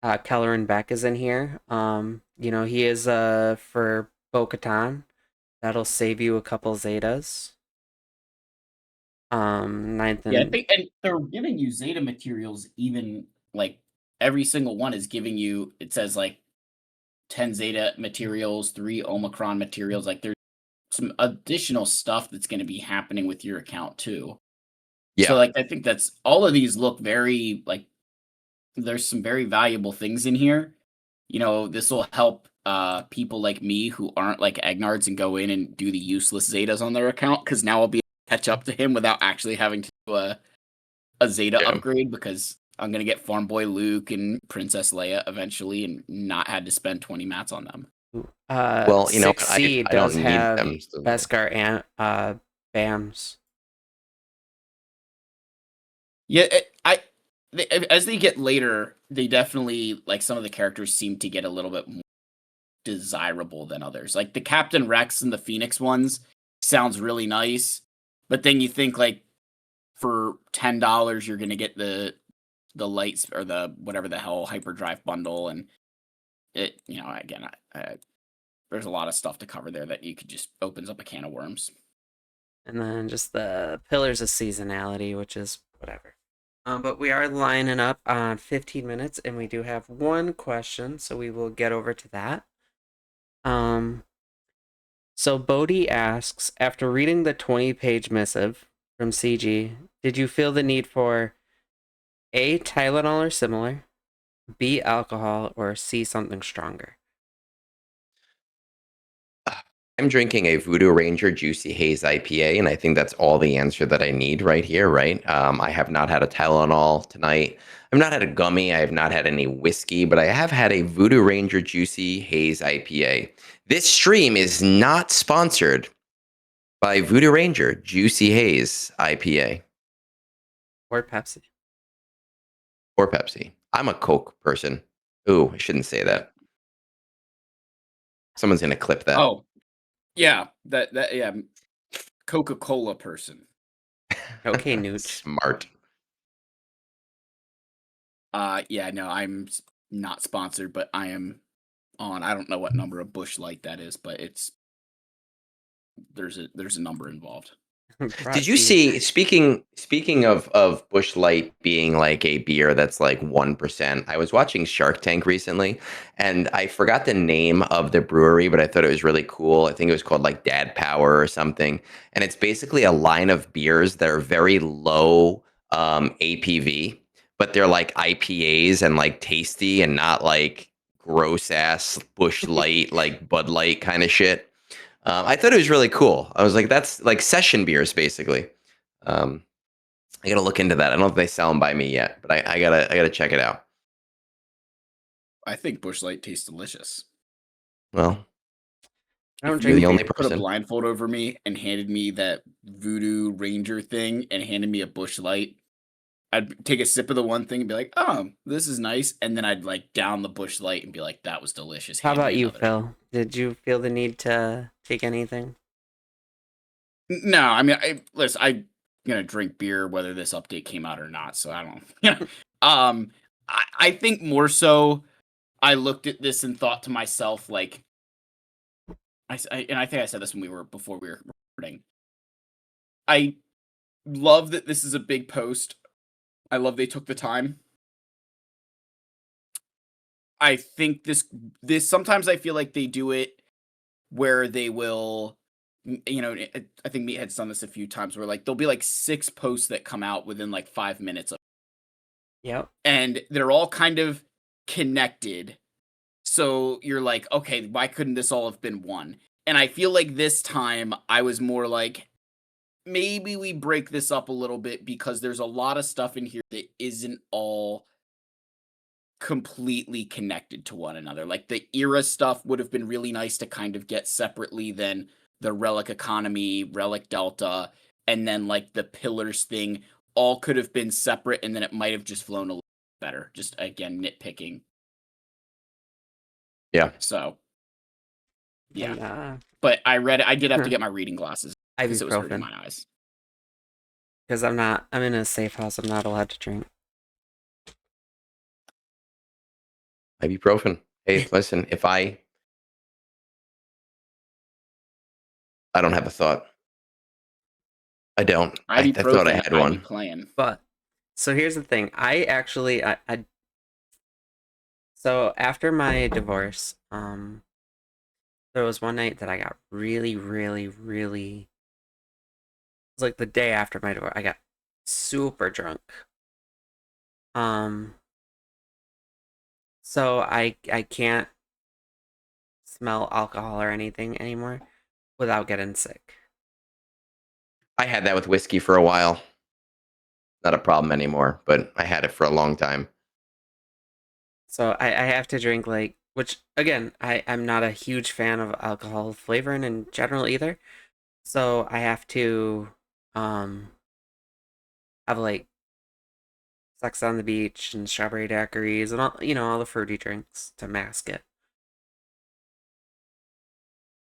Kelleran Beck is in here. He is for Bo-Katan. That'll save you a couple Zetas. Ninth Yeah, I and think, and they're giving you Zeta materials. Even like every single one is giving you. It says like 10 Zeta materials, 3 Omicron materials. Like there's some additional stuff that's going to be happening with your account too. So Yeah. like I think that's all of these look very like there's some very valuable things in here. This will help people like me who aren't like Egnards and go in and do the useless Zetas on their account because now I'll be able to catch up to him without actually having to do a Zeta Yeah. upgrade because I'm gonna get Farm Boy Luke and Princess Leia eventually and not had to spend 20 mats on them. Well, you know what? 6C I does don't need have them. So. Beskar and Bams. Yeah, as they get later, they definitely like some of the characters seem to get a little bit more desirable than others. Like the Captain Rex and the Phoenix ones sounds really nice, but then you think like for $10 you're gonna get the lights or the whatever the hell hyperdrive bundle, and it again there's a lot of stuff to cover there that you could just opens up a can of worms. And then just the Pillars of Seasonality, which is whatever. But we are lining up on 15 minutes, and we do have one question, so we will get over to that. So Bodhi asks, after reading the 20-page missive from CG, did you feel the need for A, Tylenol or similar, B, alcohol, or C, something stronger? I'm drinking a Voodoo Ranger Juicy Haze IPA, and I think that's all the answer that I need right here, right? I have not had a Tylenol tonight. I've not had a gummy. I have not had any whiskey, but I have had a Voodoo Ranger Juicy Haze IPA. This stream is not sponsored by Voodoo Ranger Juicy Haze IPA Or Pepsi? or Pepsi. I'm a Coke person. Ooh, I shouldn't say that. Someone's gonna clip that. Oh, yeah, that yeah, Coca-Cola person. Okay, Nooch. Smart. Yeah, no, not sponsored, but I am on I don't know what number of Bush Light that is, but it's there's a number involved. Did you see, speaking of Busch Light being like a beer that's like 1%, I was watching Shark Tank recently and I forgot the name of the brewery, but I thought it was really cool. I think it was called like Dad Power or something. And it's basically a line of beers that are very low APV, but they're like IPAs and like tasty and not like gross ass Busch Light, like Bud Light kind of shit. I thought it was really cool. I was like, that's like session beers, basically. Um, I gotta look into that. I don't know if they sell them by me yet, but I gotta check it out. I think Busch Light tastes delicious. Well, I don't If you're drink the only beer. put a person. blindfold over me and handed me that Voodoo Ranger thing and handed me a Busch Light, I'd take a sip of the one thing and be like, "Oh, this is nice," and then I'd like down the Busch Light and be like, "That was delicious." How Hand about me you, another. Phil? Did you feel the need to take anything? No, I mean, listen, I'm gonna drink beer whether this update came out or not, so I don't. I think more so, I looked at this and thought to myself, like, and I think I said this before we were recording. I love that this is a big post. I love they took the time. I think this sometimes I feel like they do it where they will, I think Meathead's done this a few times where like there'll be like 6 posts that come out within like 5 minutes of, Yep. and they're all kind of connected. So you're like, okay, why couldn't this all have been one? And I feel like this time I was more like, maybe we break this up a little bit because there's a lot of stuff in here that isn't all completely connected to one another. Like the era stuff would have been really nice to kind of get separately than the Relic Economy, Relic Delta, and then like the Pillars thing all could have been separate, and then it might have just flown a little better. Just again, nitpicking. Yeah. So yeah. And, But I read it. I did have to get my reading glasses because it was hurting ibuprofen. my eyes. Because I'm in a safe house. I'm not allowed to drink. Ibuprofen. Hey, listen, if I don't have a thought. I don't. I thought I Ibuprofen, had I'd be one. playing. But so here's the thing. So after my divorce, there was one night that I got really, really, really. It was like the day after my divorce. I got super drunk. So I can't smell alcohol or anything anymore without getting sick. I had that with whiskey for a while. Not a problem anymore, but I had it for a long time. So I have to drink like, which again, I'm not a huge fan of alcohol flavoring in general either. So I have to have like Sex on the Beach and strawberry daiquiris and all the fruity drinks to mask it.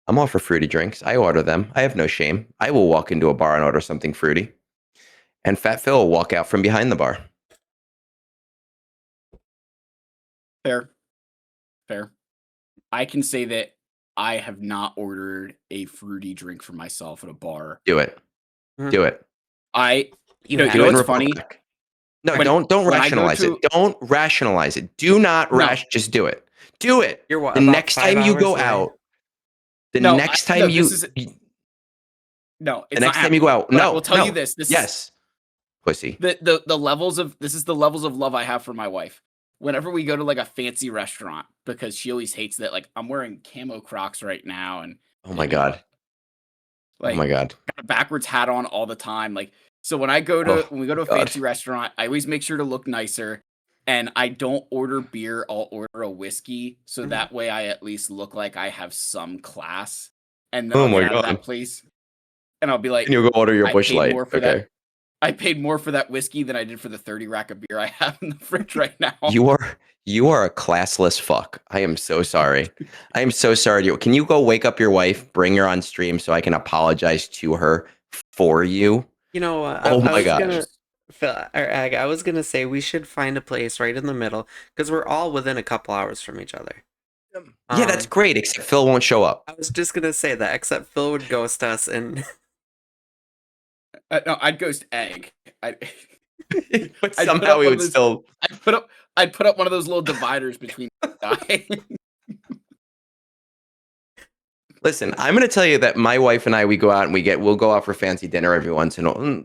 I'm all for fruity drinks. I order them. I have no shame. I will walk into a bar and order something fruity. And PhatPhil will walk out from behind the bar. Fair. I can say that I have not ordered a fruity drink for myself at a bar. Do it. Mhm. Do it. You know Do it and what's report funny? back. No, When- don't when I go rationalize it. to- Don't rationalize it. Do not No. just do it. Do it. You're what, The about next 5 time you hours go away? out. The No, next no, time this you is- the No, it's next not time you go happening. out. But I No. will tell no. you this. This Yes. Pussy. is the levels of love I have for my wife. Whenever we go to like a fancy restaurant, because she always hates that, like I'm wearing camo Crocs right now, and Oh my you know, god. like Oh my god. got a backwards hat on all the time. Like so when we go to a God. fancy restaurant, I always make sure to look nicer. And I don't order beer, I'll order a whiskey. So that way I at least look like I have some class. And then Oh I'll my get out of that God. place. And I'll be like, And you go order your I Busch paid Light. more for Okay. that. I paid more for that whiskey than I did for the 30 rack of beer I have in the fridge right now. You are a classless fuck. I am so sorry. I am so sorry. Can you go wake up your wife, bring her on stream so I can apologize to her for you? You know what? Oh I my was God. gonna, I was gonna say we should find a place right in the middle because we're all within a couple hours from each other. Yeah, that's Um, great, except Phil won't show up. I was just gonna say that, except Phil would ghost us, and No, I'd ghost Egg. But I'd put somehow up we one of would those. still I'd put up one of those little dividers between the guy. listen. I'm going to tell you that my wife and I, we go out and we'll go out for fancy dinner every once in a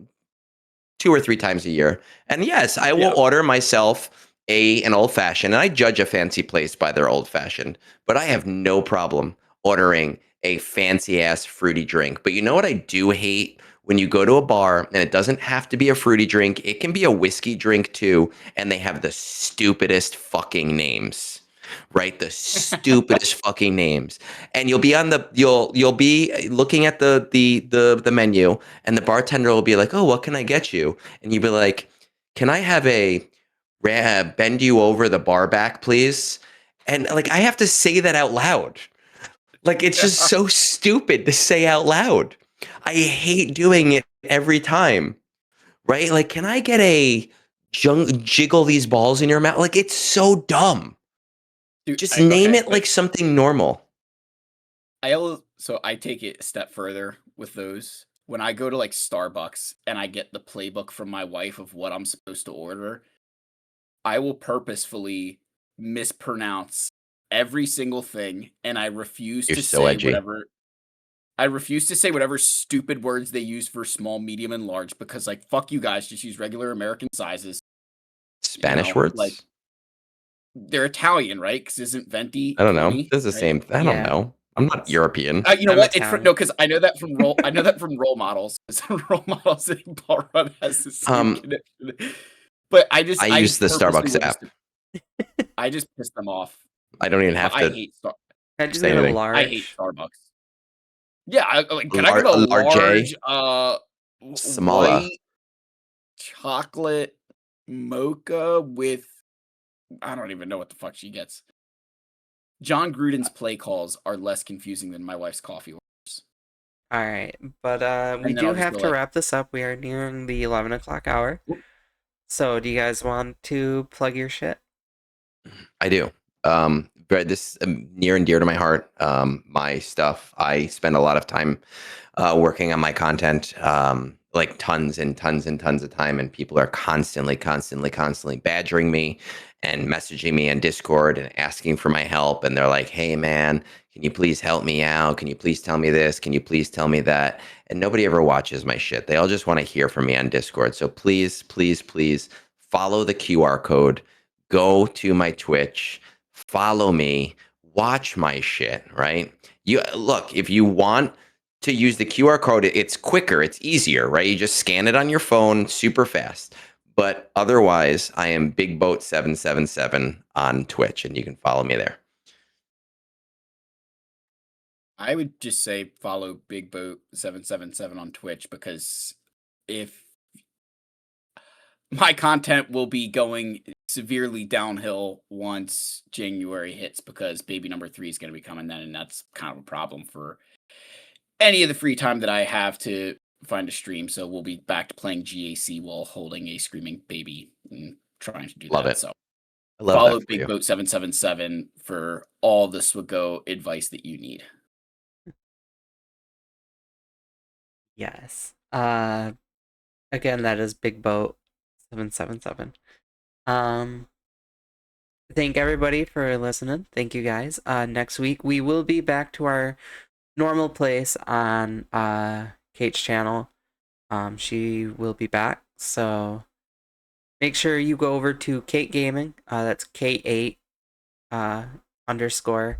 2 or 3 times a year. And yes, I will Yep. order myself an old fashioned, and I judge a fancy place by their old fashioned. But I have no problem ordering a fancy ass fruity drink. But you know what I do hate? When you go to a bar and it doesn't have to be a fruity drink, it can be a whiskey drink too, and they have the stupidest fucking names. Right? The stupidest fucking names. And you'll be looking at the menu, and the bartender will be like, "Oh, what can I get you?" And you'd be like, "Can I have a bend you over the bar back, please?" And like I have to say that out loud. Like it's just so stupid to say out loud. I hate doing it every time. Right? Like, can I get a jiggle these balls in your mouth? Like it's so dumb. Dude, Just name okay, it but like something normal. so I take it a step further with those. When I go to like Starbucks and I get the playbook from my wife of what I'm supposed to order, I will purposefully mispronounce every single thing, and You're so edgy. I refuse to say whatever stupid words they use for small, medium, and large because, like, fuck you guys, just use regular American sizes. Spanish Like words? they're Italian, right? Because isn't venti I don't know. 20, This is the right? same. I don't yeah, know. I'm not European. You know I'm what? It's for, Italian. no, because I know that from I know that from role models. 'Cause role models in Ball Run has the same Um, connection. But I I use the purposely Starbucks will just app. I just piss them off. I don't even But have to Can I just say get a anything. I hate large? Starbucks. Yeah, like, can I get a A large A, large Samala. white chocolate mocha with I don't even know what the fuck she gets. John Gruden's play calls are less confusing than my wife's coffee orders. All right, but we And then do I'll just have go to like, wrap this up. We are nearing the 11 o'clock hour. So, do you guys want to plug your shit? I do. But this near and dear to my heart. My stuff. I spend a lot of time working on my content, like tons and tons and tons of time, and people are constantly badgering me and messaging me on Discord and asking for my help. And they're like, "Hey, man, can you please help me out? Can you please tell me this? Can you please tell me that?" And nobody ever watches my shit. They all just want to hear from me on Discord. So please, please, please follow the QR code. Go to my Twitch, follow me, watch my shit. Right? You look if you want to use the QR code, it's quicker, it's easier, right? You just scan it on your phone, super fast. But otherwise, I am Big Boat 777 on Twitch, and you can follow me there. I would just say follow Big Boat 777 on Twitch because if my content will be going severely downhill once January hits because baby number 3 is going to be coming then, and that's kind of a problem for any of the free time that I have to find a stream. So we'll be back to playing GAC while holding a screaming baby and trying to do Love that. it. So I love follow that for Big you. Boat 777 for all the Swago advice that you need. Yes. Again, that is Big Boat 777. Thank everybody for listening. Thank you guys. Next week we will be back to our normal place on Kate's channel. She will be back, so make sure you go over to Kate Gaming. That's K8 underscore.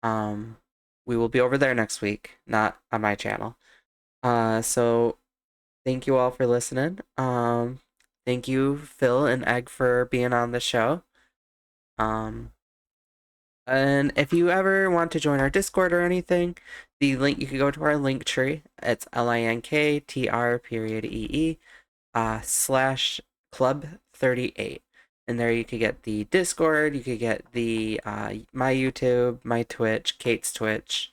We will be over there next week, not on my channel. So thank you all for listening. Thank you, Phil and Egg, for being on the show. And if you ever want to join our Discord or anything, the link, you can go to our link tree. It's linktr.ee slash club 38. And there you could get the Discord, you could get the my YouTube, my Twitch, Kate's Twitch,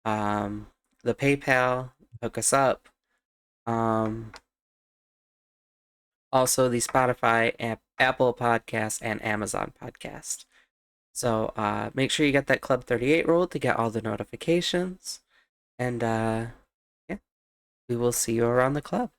the PayPal, hook us up. Also the Spotify, Apple Podcast, and Amazon Podcast. So make sure you get that Club 38 rule to get all the notifications. And yeah, we will see you around the club.